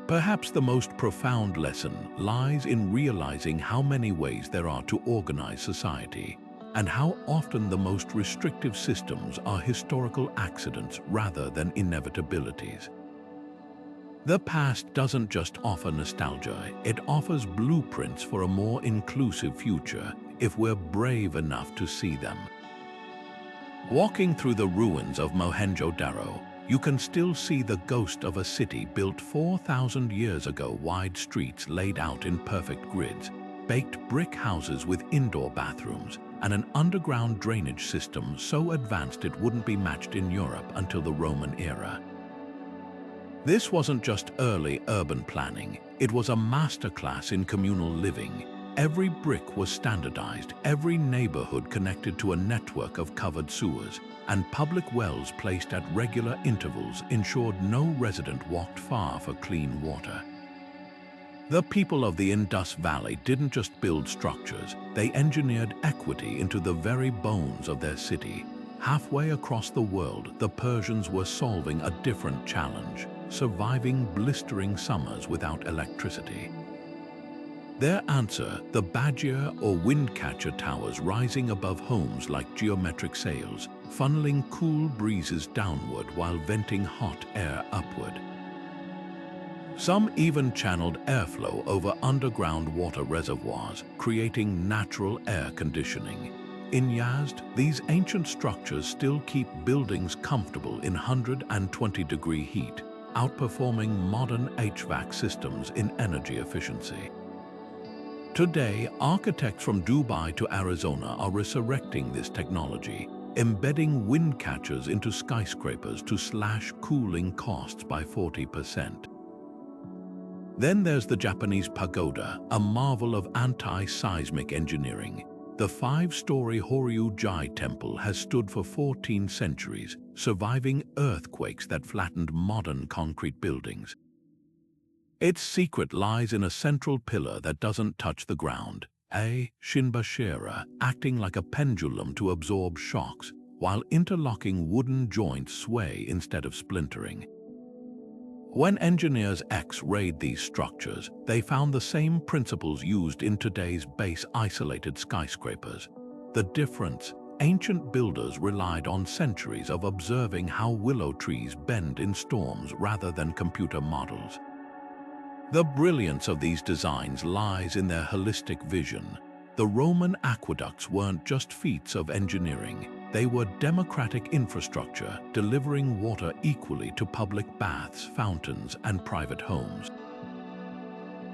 Perhaps the most profound lesson lies in realizing how many ways there are to organize society, and how often the most restrictive systems are historical accidents rather than inevitabilities. The past doesn't just offer nostalgia, it offers blueprints for a more inclusive future if we're brave enough to see them. Walking through the ruins of Mohenjo-Daro, you can still see the ghost of a city built 4,000 years ago. Wide streets laid out in perfect grids, baked brick houses with indoor bathrooms, and an underground drainage system so advanced it wouldn't be matched in Europe until the Roman era. This wasn't just early urban planning, it was a masterclass in communal living. Every brick was standardized, every neighborhood connected to a network of covered sewers, and public wells placed at regular intervals ensured no resident walked far for clean water. The people of the Indus Valley didn't just build structures, they engineered equity into the very bones of their city. Halfway across the world, the Persians were solving a different challenge, surviving blistering summers without electricity. Their answer, the Bagia or windcatcher towers rising above homes like geometric sails, funneling cool breezes downward while venting hot air upward. Some even channeled airflow over underground water reservoirs, creating natural air conditioning. In Yazd, these ancient structures still keep buildings comfortable in 120-degree heat, outperforming modern HVAC systems in energy efficiency. Today, architects from Dubai to Arizona are resurrecting this technology, embedding wind catchers into skyscrapers to slash cooling costs by 40%. Then there's the Japanese pagoda, a marvel of anti-seismic engineering. The 5-story Horyuji temple has stood for 14 centuries, surviving earthquakes that flattened modern concrete buildings. Its secret lies in a central pillar that doesn't touch the ground, a shinbashira, acting like a pendulum to absorb shocks, while interlocking wooden joints sway instead of splintering. When engineers X-rayed these structures, they found the same principles used in today's base-isolated skyscrapers. The difference: ancient builders relied on centuries of observing how willow trees bend in storms rather than computer models. The brilliance of these designs lies in their holistic vision. The Roman aqueducts weren't just feats of engineering, they were democratic infrastructure delivering water equally to public baths, fountains, and private homes.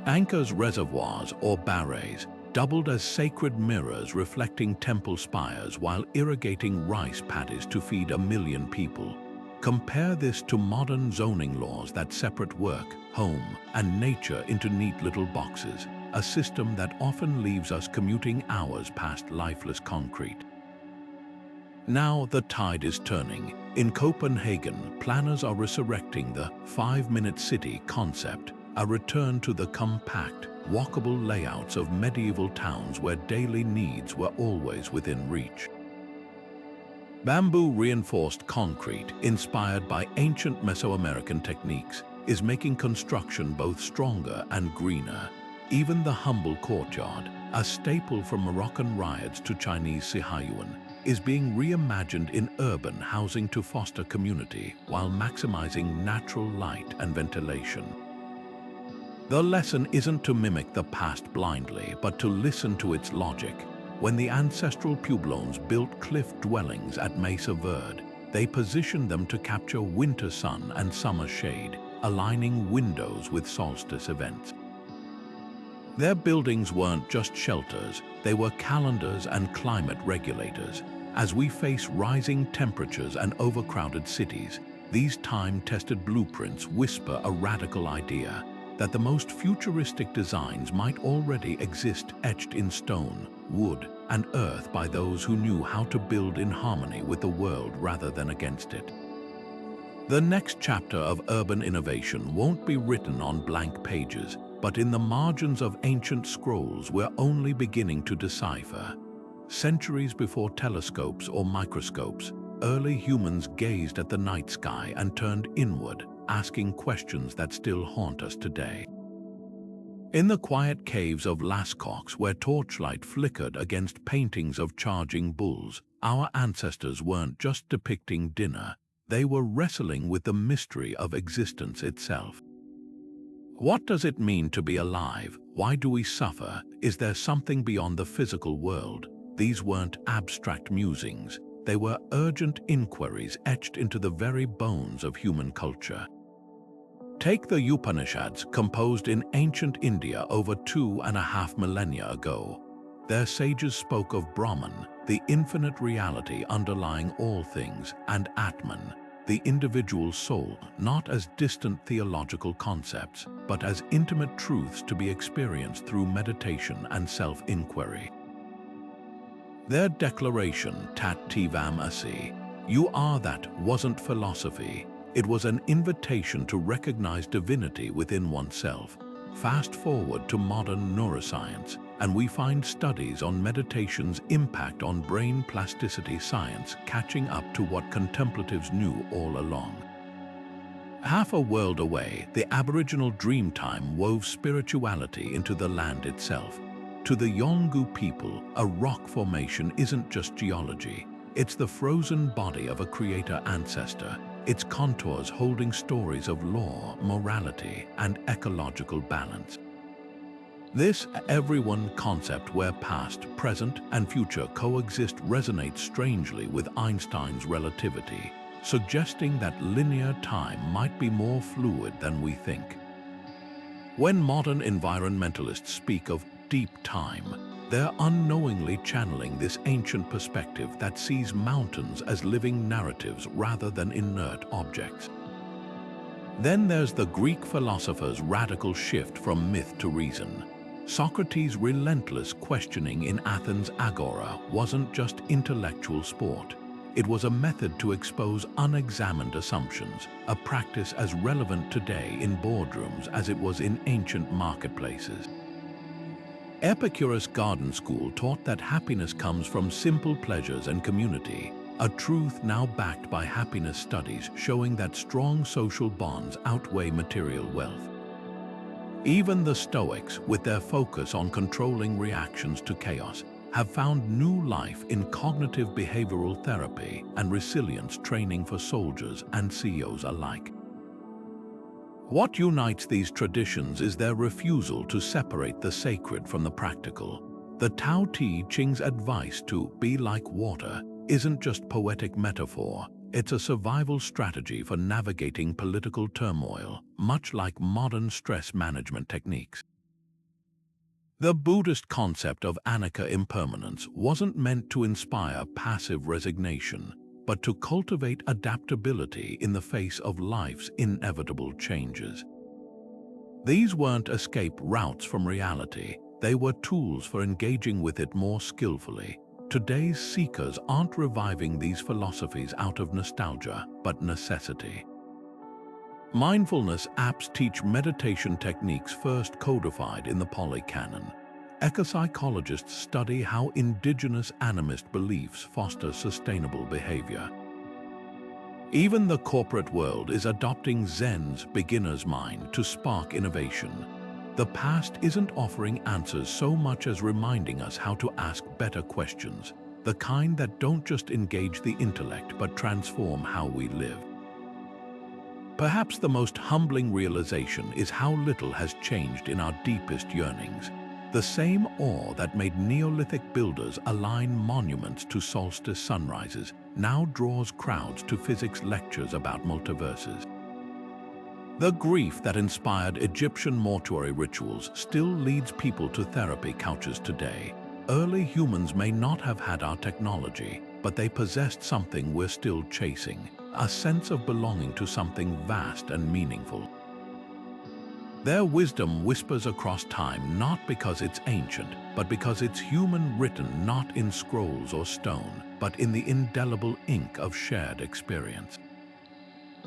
Angkors reservoirs, or barrays, doubled as sacred mirrors reflecting temple spires while irrigating rice paddies to feed 1 million people. Compare this to modern zoning laws that separate work, home, and nature into neat little boxes, a system that often leaves us commuting hours past lifeless concrete. Now the tide is turning. In Copenhagen, planners are resurrecting the 5-minute city concept, a return to the compact, walkable layouts of medieval towns where daily needs were always within reach. Bamboo-reinforced concrete, inspired by ancient Mesoamerican techniques, is making construction both stronger and greener. Even the humble courtyard, a staple from Moroccan riots to Chinese sihayuan, is being reimagined in urban housing to foster community while maximizing natural light and ventilation. The lesson isn't to mimic the past blindly, but to listen to its logic. When the ancestral Puebloans built cliff dwellings at Mesa Verde, they positioned them to capture winter sun and summer shade, aligning windows with solstice events. Their buildings weren't just shelters, they were calendars and climate regulators. As we face rising temperatures and overcrowded cities, these time-tested blueprints whisper a radical idea that the most futuristic designs might already exist etched in stone, wood, and earth by those who knew how to build in harmony with the world rather than against it. The next chapter of urban innovation won't be written on blank pages, but in the margins of ancient scrolls we're only beginning to decipher. Centuries before telescopes or microscopes, early humans gazed at the night sky and turned inward, asking questions that still haunt us today. In the quiet caves of Lascaux, where torchlight flickered against paintings of charging bulls, our ancestors weren't just depicting dinner, they were wrestling with the mystery of existence itself. What does it mean to be alive? Why do we suffer? Is there something beyond the physical world? These weren't abstract musings, they were urgent inquiries etched into the very bones of human culture. Take the Upanishads, composed in ancient India over 2.5 millennia ago. Their sages spoke of Brahman, the infinite reality underlying all things, and Atman, the individual soul, not as distant theological concepts, but as intimate truths to be experienced through meditation and self-inquiry. Their declaration, Tat Tivam Asi, you are that, wasn't philosophy. It was an invitation to recognize divinity within oneself. Fast forward to modern neuroscience, and we find studies on meditation's impact on brain plasticity science catching up to what contemplatives knew all along. Half a world away, the Aboriginal Dreamtime wove spirituality into the land itself. To the Yolngu people, a rock formation isn't just geology. It's the frozen body of a creator ancestor, its contours holding stories of law, morality, and ecological balance. This everyone concept where past, present, and future coexist resonates strangely with Einstein's relativity, suggesting that linear time might be more fluid than we think. When modern environmentalists speak of deep time, they're unknowingly channeling this ancient perspective that sees mountains as living narratives rather than inert objects. Then there's the Greek philosopher's radical shift from myth to reason. Socrates' relentless questioning in Athens' Agora wasn't just intellectual sport. It was a method to expose unexamined assumptions, a practice as relevant today in boardrooms as it was in ancient marketplaces. Epicurus' garden school taught that happiness comes from simple pleasures and community, a truth now backed by happiness studies showing that strong social bonds outweigh material wealth. Even the Stoics, with their focus on controlling reactions to chaos, have found new life in cognitive behavioral therapy and resilience training for soldiers and CEOs alike. What unites these traditions is their refusal to separate the sacred from the practical. The Tao Te Ching's advice to be like water isn't just poetic metaphor, it's a survival strategy for navigating political turmoil, much like modern stress management techniques. The Buddhist concept of anicca impermanence wasn't meant to inspire passive resignation, but to cultivate adaptability in the face of life's inevitable changes. These weren't escape routes from reality, they were tools for engaging with it more skillfully. Today's seekers aren't reviving these philosophies out of nostalgia, but necessity. Mindfulness apps teach meditation techniques first codified in the Pali Canon. Ecopsychologists study how indigenous animist beliefs foster sustainable behavior. Even the corporate world is adopting Zen's beginner's mind to spark innovation. The past isn't offering answers so much as reminding us how to ask better questions, the kind that don't just engage the intellect but transform how we live. Perhaps the most humbling realization is how little has changed in our deepest yearnings. The same awe that made Neolithic builders align monuments to solstice sunrises now draws crowds to physics lectures about multiverses. The grief that inspired Egyptian mortuary rituals still leads people to therapy couches today. Early humans may not have had our technology, but they possessed something we're still chasing, a sense of belonging to something vast and meaningful. Their wisdom whispers across time not because it's ancient, but because it's human, written not in scrolls or stone, but in the indelible ink of shared experience.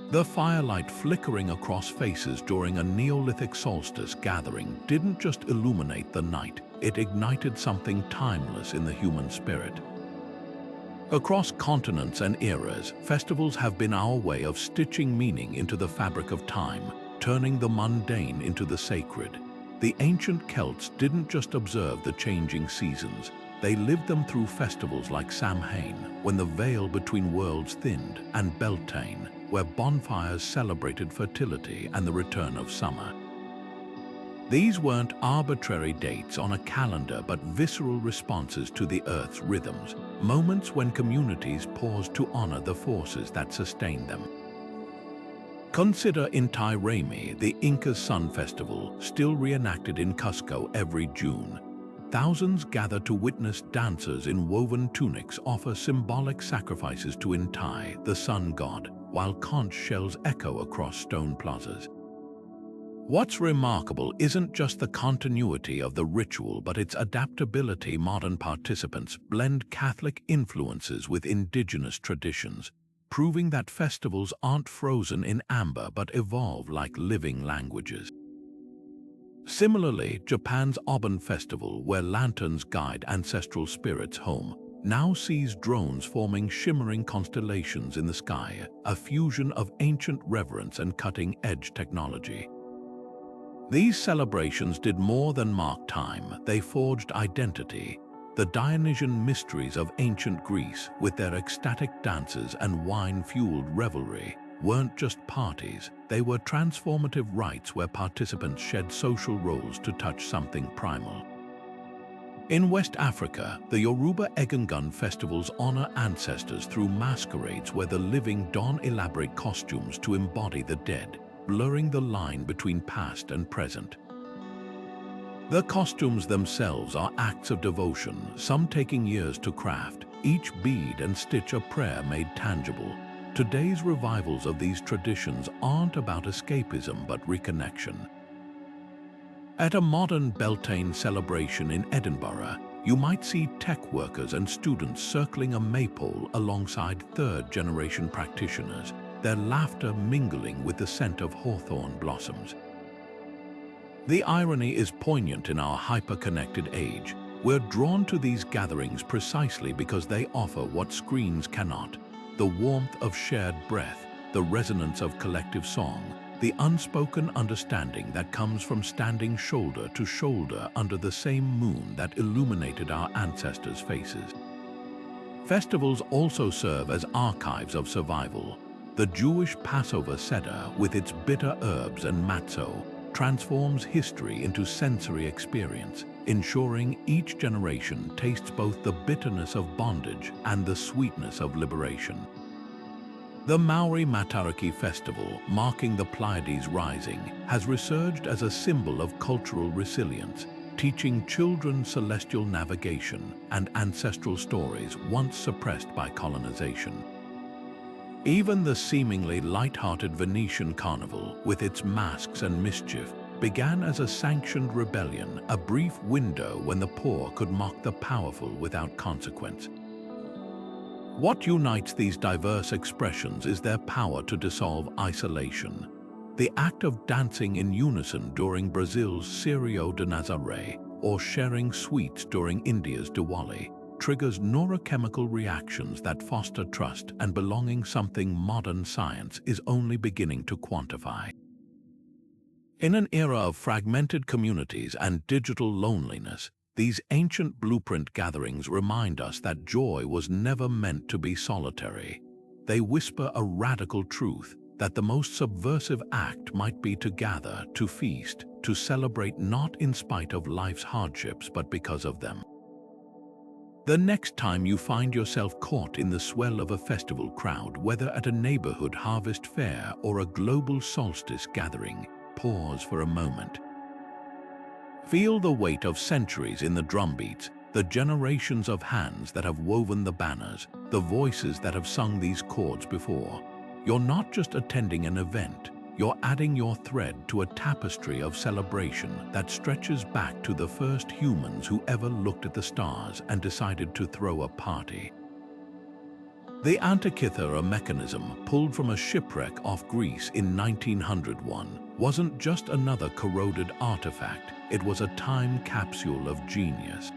The firelight flickering across faces during a Neolithic solstice gathering didn't just illuminate the night, it ignited something timeless in the human spirit. Across continents and eras, festivals have been our way of stitching meaning into the fabric of time, turning the mundane into the sacred. The ancient Celts didn't just observe the changing seasons, they lived them through festivals like Samhain, when the veil between worlds thinned, and Beltane, where bonfires celebrated fertility and the return of summer. These weren't arbitrary dates on a calendar but visceral responses to the Earth's rhythms, moments when communities paused to honor the forces that sustained them. Consider Inti Raymi, the Inca's Sun Festival, still reenacted in Cusco every June. Thousands gather to witness dancers in woven tunics offer symbolic sacrifices to Inti, the sun god, while conch shells echo across stone plazas. What's remarkable isn't just the continuity of the ritual but its adaptability. Modern participants blend Catholic influences with indigenous traditions, proving that festivals aren't frozen in amber but evolve like living languages. Similarly, Japan's Obon Festival, where lanterns guide ancestral spirits home, now sees drones forming shimmering constellations in the sky, a fusion of ancient reverence and cutting-edge technology. These celebrations did more than mark time, they forged identity. The Dionysian mysteries of ancient Greece, with their ecstatic dances and wine-fueled revelry, weren't just parties, they were transformative rites where participants shed social roles to touch something primal. In West Africa, the Yoruba Egungun festivals honor ancestors through masquerades where the living don elaborate costumes to embody the dead, blurring the line between past and present. The costumes themselves are acts of devotion, some taking years to craft, each bead and stitch a prayer made tangible. Today's revivals of these traditions aren't about escapism but reconnection. At a modern Beltane celebration in Edinburgh, you might see tech workers and students circling a maypole alongside third-generation practitioners, their laughter mingling with the scent of hawthorn blossoms. The irony is poignant in our hyper-connected age. We're drawn to these gatherings precisely because they offer what screens cannot: the warmth of shared breath, the resonance of collective song, the unspoken understanding that comes from standing shoulder to shoulder under the same moon that illuminated our ancestors' faces. Festivals also serve as archives of survival. The Jewish Passover Seder, with its bitter herbs and matzo, transforms history into sensory experience, ensuring each generation tastes both the bitterness of bondage and the sweetness of liberation. The Maori Matariki Festival, marking the Pleiades rising, has resurged as a symbol of cultural resilience, teaching children celestial navigation and ancestral stories once suppressed by colonization. Even the seemingly light-hearted Venetian carnival, with its masks and mischief, began as a sanctioned rebellion, a brief window when the poor could mock the powerful without consequence. What unites these diverse expressions is their power to dissolve isolation. The act of dancing in unison during Brazil's Cirio de Nazaré or sharing sweets during India's Diwali triggers neurochemical reactions that foster trust and belonging, something modern science is only beginning to quantify. In an era of fragmented communities and digital loneliness, these ancient blueprint gatherings remind us that joy was never meant to be solitary. They whisper a radical truth, that the most subversive act might be to gather, to feast, to celebrate not in spite of life's hardships but because of them. The next time you find yourself caught in the swell of a festival crowd, whether at a neighborhood harvest fair or a global solstice gathering, pause for a moment. Feel the weight of centuries in the drumbeats, the generations of hands that have woven the banners, the voices that have sung these chords before. You're not just attending an event, you're adding your thread to a tapestry of celebration that stretches back to the first humans who ever looked at the stars and decided to throw a party. The Antikythera mechanism, pulled from a shipwreck off Greece in 1901, wasn't just another corroded artifact, it was a time capsule of genius.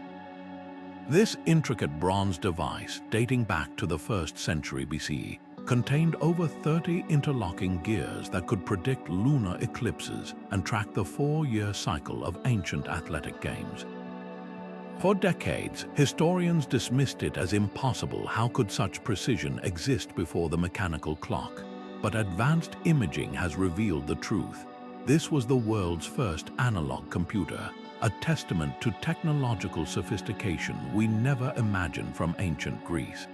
This intricate bronze device, dating back to the 1st century BC, contained over 30 interlocking gears that could predict lunar eclipses and track the 4-year cycle of ancient athletic games. For decades, historians dismissed it as impossible. How could such precision exist before the mechanical clock? But advanced imaging has revealed the truth. This was the world's first analog computer, a testament to technological sophistication we never imagined from ancient Greece.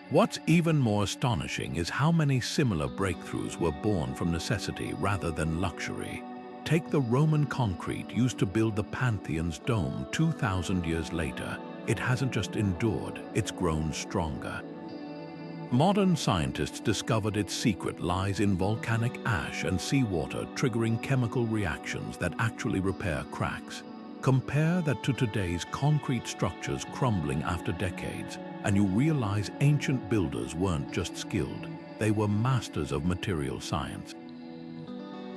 What's even more astonishing is how many similar breakthroughs were born from necessity rather than luxury. Take the Roman concrete used to build the Pantheon's dome 2,000 years later. It hasn't just endured, it's grown stronger. Modern scientists discovered its secret lies in volcanic ash and seawater triggering chemical reactions that actually repair cracks. Compare that to today's concrete structures crumbling after decades, and you realize ancient builders weren't just skilled, they were masters of material science.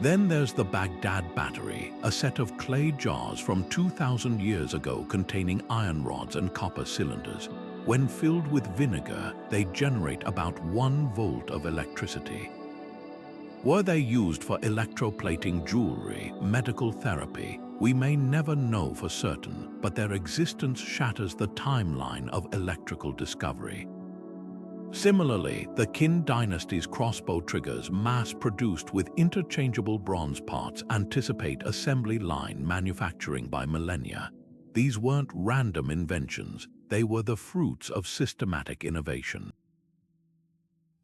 Then there's the Baghdad Battery, a set of clay jars from 2,000 years ago containing iron rods and copper cylinders. When filled with vinegar, they generate about 1 volt of electricity. Were they used for electroplating jewelry, medical therapy? We may never know for certain, but their existence shatters the timeline of electrical discovery. Similarly, the Qin dynasty's crossbow triggers, mass-produced with interchangeable bronze parts, anticipate assembly line manufacturing by millennia. These weren't random inventions, they were the fruits of systematic innovation.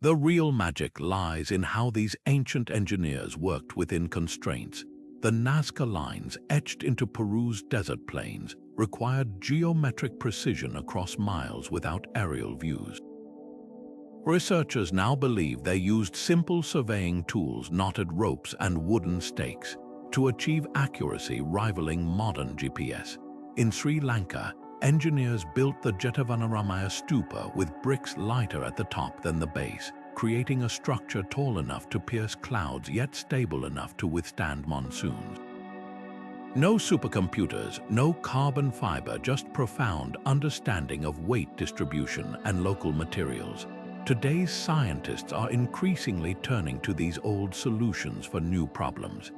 The real magic lies in how these ancient engineers worked within constraints. The Nazca lines, etched into Peru's desert plains, required geometric precision across miles without aerial views. Researchers now believe they used simple surveying tools, knotted ropes, and wooden stakes to achieve accuracy rivaling modern GPS. In Sri Lanka, engineers built the Jetavanaramaya stupa with bricks lighter at the top than the base, creating a structure tall enough to pierce clouds yet stable enough to withstand monsoons. No supercomputers, no carbon fiber, just profound understanding of weight distribution and local materials. Today's scientists are increasingly turning to these old solutions for new problems.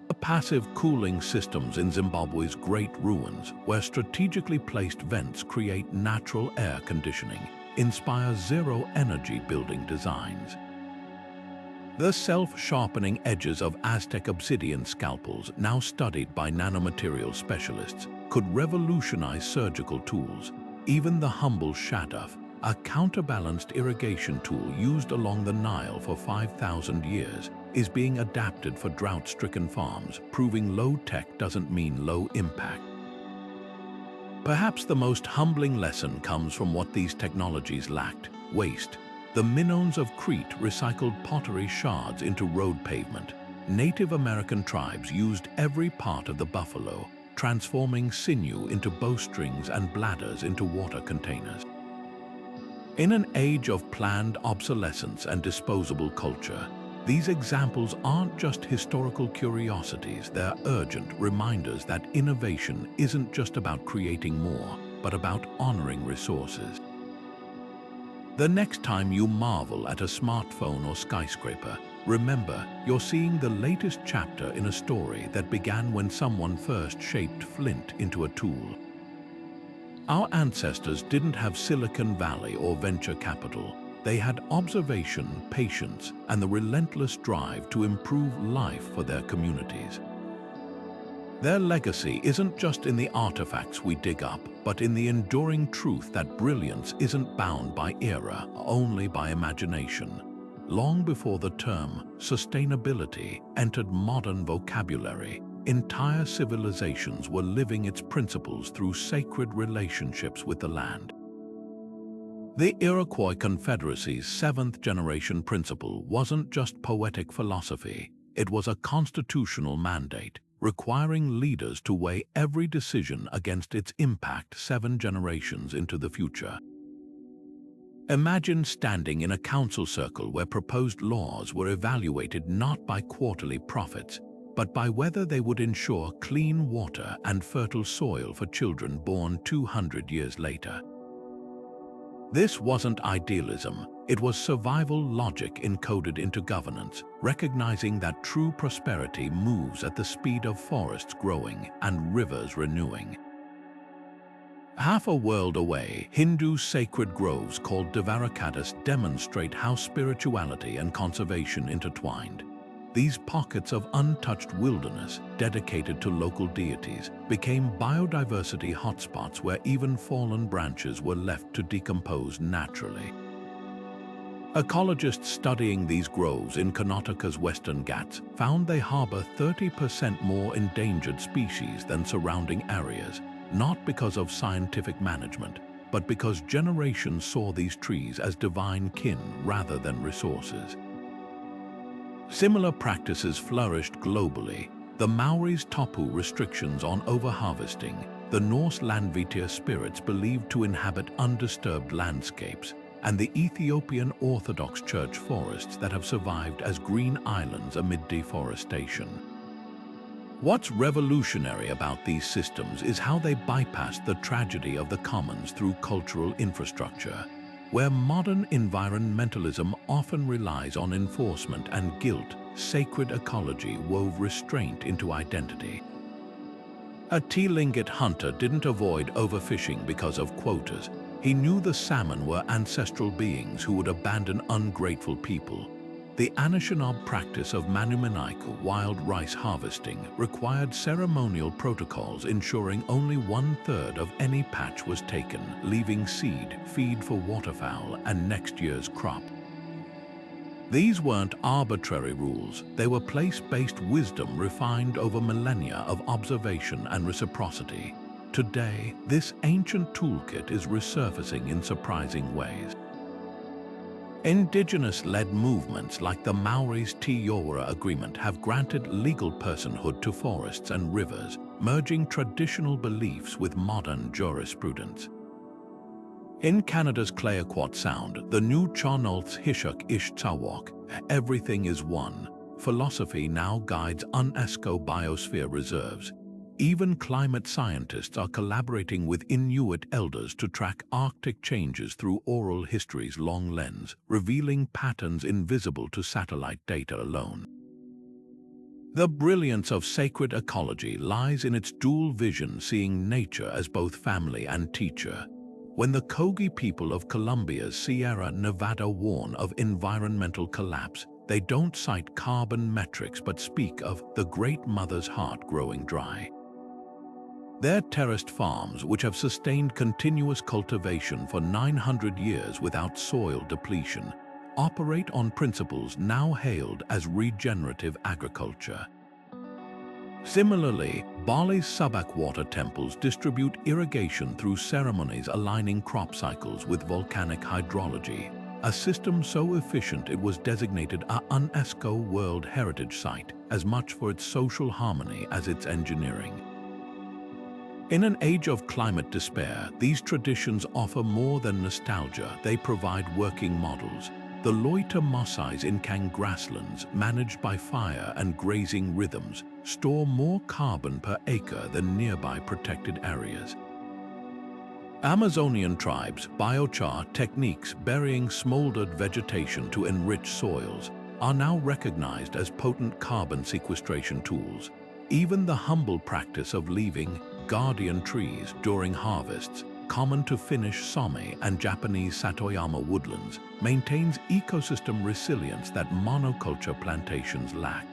The passive cooling systems in Zimbabwe's Great Ruins, where strategically placed vents create natural air conditioning, inspire zero-energy building designs. The self-sharpening edges of Aztec obsidian scalpels, now studied by nanomaterial specialists, could revolutionize surgical tools. Even the humble shaduf, a counterbalanced irrigation tool used along the Nile for 5,000 years, is being adapted for drought-stricken farms, proving low-tech doesn't mean low impact. Perhaps the most humbling lesson comes from what these technologies lacked: waste. The Minoans of Crete recycled pottery shards into road pavement. Native American tribes used every part of the buffalo, transforming sinew into bowstrings and bladders into water containers. In an age of planned obsolescence and disposable culture, these examples aren't just historical curiosities, they're urgent reminders that innovation isn't just about creating more, but about honoring resources. The next time you marvel at a smartphone or skyscraper, remember you're seeing the latest chapter in a story that began when someone first shaped flint into a tool. Our ancestors didn't have Silicon Valley or venture capital. They had observation, patience, and the relentless drive to improve life for their communities. Their legacy isn't just in the artifacts we dig up, but in the enduring truth that brilliance isn't bound by era, only by imagination. Long before the term sustainability entered modern vocabulary, entire civilizations were living its principles through sacred relationships with the land. The Iroquois Confederacy's seventh-generation principle wasn't just poetic philosophy, it was a constitutional mandate, requiring leaders to weigh every decision against its impact 7 generations into the future. Imagine standing in a council circle where proposed laws were evaluated not by quarterly profits, but by whether they would ensure clean water and fertile soil for children born 200 years later. This wasn't idealism, it was survival logic encoded into governance, recognizing that true prosperity moves at the speed of forests growing and rivers renewing. Half a world away, Hindu sacred groves called Dvarakadas demonstrate how spirituality and conservation intertwined. These pockets of untouched wilderness, dedicated to local deities, became biodiversity hotspots where even fallen branches were left to decompose naturally. Ecologists studying these groves in Karnataka's Western Ghats found they harbor 30% more endangered species than surrounding areas, not because of scientific management, but because generations saw these trees as divine kin rather than resources. Similar practices flourished globally. The Maori's tapu restrictions on overharvesting, the Norse Landvitir spirits believed to inhabit undisturbed landscapes, and the Ethiopian Orthodox Church forests that have survived as green islands amid deforestation. What's revolutionary about these systems is how they bypassed the tragedy of the commons through cultural infrastructure. Where modern environmentalism often relies on enforcement and guilt, sacred ecology wove restraint into identity. A Tlingit hunter didn't avoid overfishing because of quotas. He knew the salmon were ancestral beings who would abandon ungrateful people. The Anishinaabe practice of Manuminaiko wild rice harvesting required ceremonial protocols ensuring only 1/3 of any patch was taken, leaving seed, feed for waterfowl, and next year's crop. These weren't arbitrary rules, they were place-based wisdom refined over millennia of observation and reciprocity. Today, this ancient toolkit is resurfacing in surprising ways. Indigenous-led movements like the Maori's Tioara Agreement have granted legal personhood to forests and rivers, merging traditional beliefs with modern jurisprudence. In Canada's Clayoquot Sound, the new Charnolth's Hishuk Ish Tsawok, everything is one, philosophy now guides UNESCO biosphere reserves. Even climate scientists are collaborating with Inuit elders to track Arctic changes through oral history's long lens, revealing patterns invisible to satellite data alone. The brilliance of sacred ecology lies in its dual vision, seeing nature as both family and teacher. When the Kogi people of Colombia's Sierra Nevada warn of environmental collapse, they don't cite carbon metrics but speak of the Great Mother's Heart growing dry. Their terraced farms, which have sustained continuous cultivation for 900 years without soil depletion, operate on principles now hailed as regenerative agriculture. Similarly, Bali's subakwater temples distribute irrigation through ceremonies aligning crop cycles with volcanic hydrology, a system so efficient it was designated a UNESCO World Heritage Site, as much for its social harmony as its engineering. In an age of climate despair, these traditions offer more than nostalgia. They provide working models. The Loita Mosais in Kang grasslands, managed by fire and grazing rhythms, store more carbon per acre than nearby protected areas. Amazonian tribes' biochar techniques burying smoldered vegetation to enrich soils are now recognized as potent carbon sequestration tools. Even the humble practice of leaving guardian trees during harvests, common to Finnish Sami and Japanese Satoyama woodlands, maintains ecosystem resilience that monoculture plantations lack.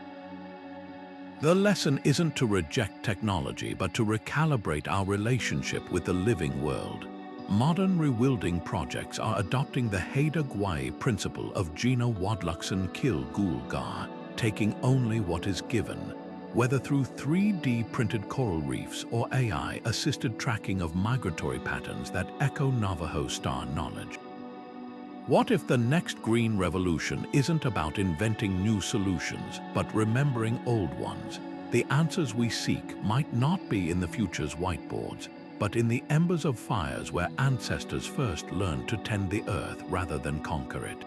The lesson isn't to reject technology, but to recalibrate our relationship with the living world. Modern rewilding projects are adopting the Haida Gwaii principle of Gina Wadluxon Kil Gulgar, taking only what is given, whether through 3D printed coral reefs or AI-assisted tracking of migratory patterns that echo Navajo star knowledge. What if the next green revolution isn't about inventing new solutions, but remembering old ones? The answers we seek might not be in the future's whiteboards, but in the embers of fires where ancestors first learned to tend the earth rather than conquer it.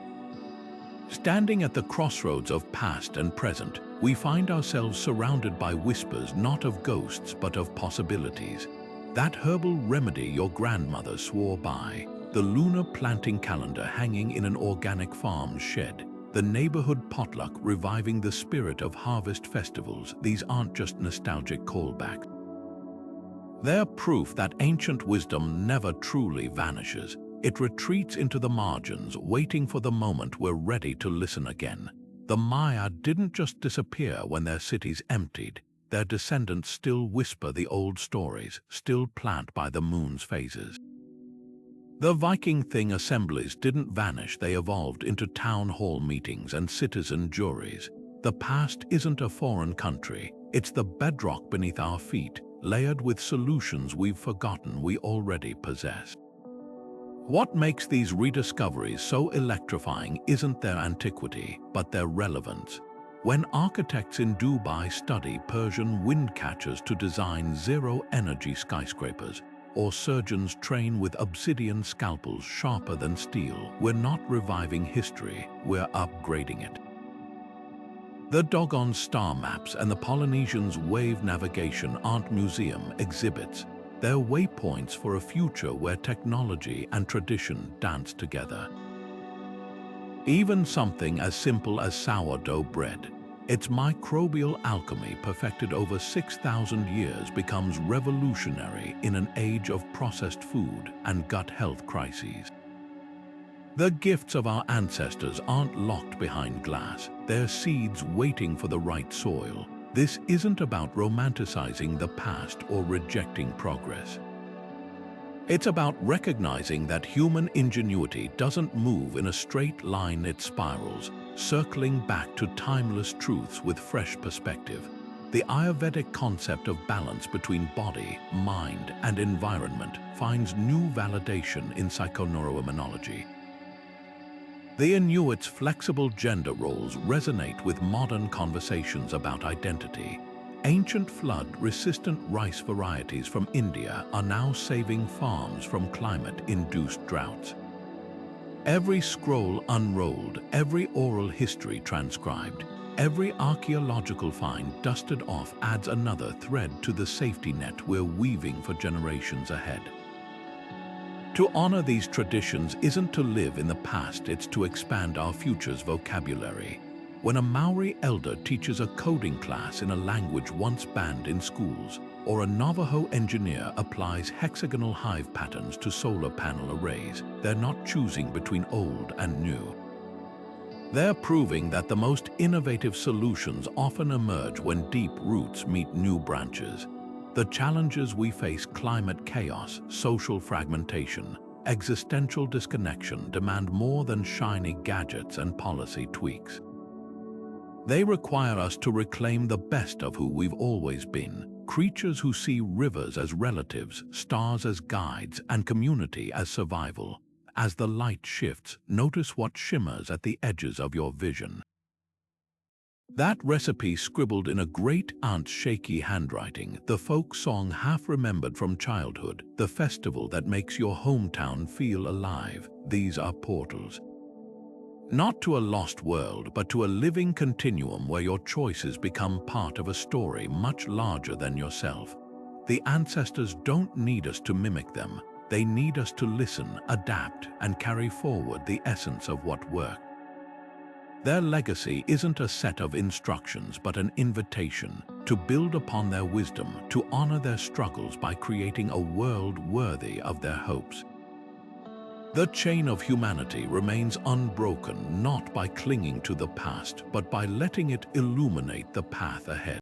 Standing at the crossroads of past and present, we find ourselves surrounded by whispers not of ghosts but of possibilities. That herbal remedy your grandmother swore by, the lunar planting calendar hanging in an organic farm's shed, the neighborhood potluck reviving the spirit of harvest festivals, these aren't just nostalgic callbacks. They're proof that ancient wisdom never truly vanishes. It retreats into the margins, waiting for the moment we're ready to listen again. The Maya didn't just disappear when their cities emptied. Their descendants still whisper the old stories, still plant by the moon's phases. The Viking Thing assemblies didn't vanish, they evolved into town hall meetings and citizen juries. The past isn't a foreign country, it's the bedrock beneath our feet, layered with solutions we've forgotten we already possess. What makes these rediscoveries so electrifying isn't their antiquity, but their relevance. When architects in Dubai study Persian wind catchers to design zero-energy skyscrapers, or surgeons train with obsidian scalpels sharper than steel, we're not reviving history, we're upgrading it. The Dogon's star maps and the Polynesians' wave navigation aren't museum exhibits. They're waypoints for a future where technology and tradition dance together. Even something as simple as sourdough bread, its microbial alchemy perfected over 6,000 years, becomes revolutionary in an age of processed food and gut health crises. The gifts of our ancestors aren't locked behind glass, they're seeds waiting for the right soil. This isn't about romanticizing the past or rejecting progress. It's about recognizing that human ingenuity doesn't move in a straight line, it spirals, circling back to timeless truths with fresh perspective. The Ayurvedic concept of balance between body, mind, and environment finds new validation in psychoneuroimmunology. The Inuits' flexible gender roles resonate with modern conversations about identity. Ancient flood-resistant rice varieties from India are now saving farms from climate-induced droughts. Every scroll unrolled, every oral history transcribed, every archaeological find dusted off adds another thread to the safety net we're weaving for generations ahead. To honor these traditions isn't to live in the past, it's to expand our future's vocabulary. When a Maori elder teaches a coding class in a language once banned in schools, or a Navajo engineer applies hexagonal hive patterns to solar panel arrays, they're not choosing between old and new. They're proving that the most innovative solutions often emerge when deep roots meet new branches. The challenges we face, climate chaos, social fragmentation, existential disconnection, demand more than shiny gadgets and policy tweaks. They require us to reclaim the best of who we've always been, creatures who see rivers as relatives, stars as guides, and community as survival. As the light shifts, notice what shimmers at the edges of your vision. That recipe scribbled in a great-aunt's shaky handwriting, the folk song half remembered from childhood, the festival that makes your hometown feel alive. These are portals. Not to a lost world, but to a living continuum where your choices become part of a story much larger than yourself. The ancestors don't need us to mimic them. They need us to listen, adapt, and carry forward the essence of what worked. Their legacy isn't a set of instructions, but an invitation to build upon their wisdom, to honor their struggles by creating a world worthy of their hopes. The chain of humanity remains unbroken, not by clinging to the past, but by letting it illuminate the path ahead.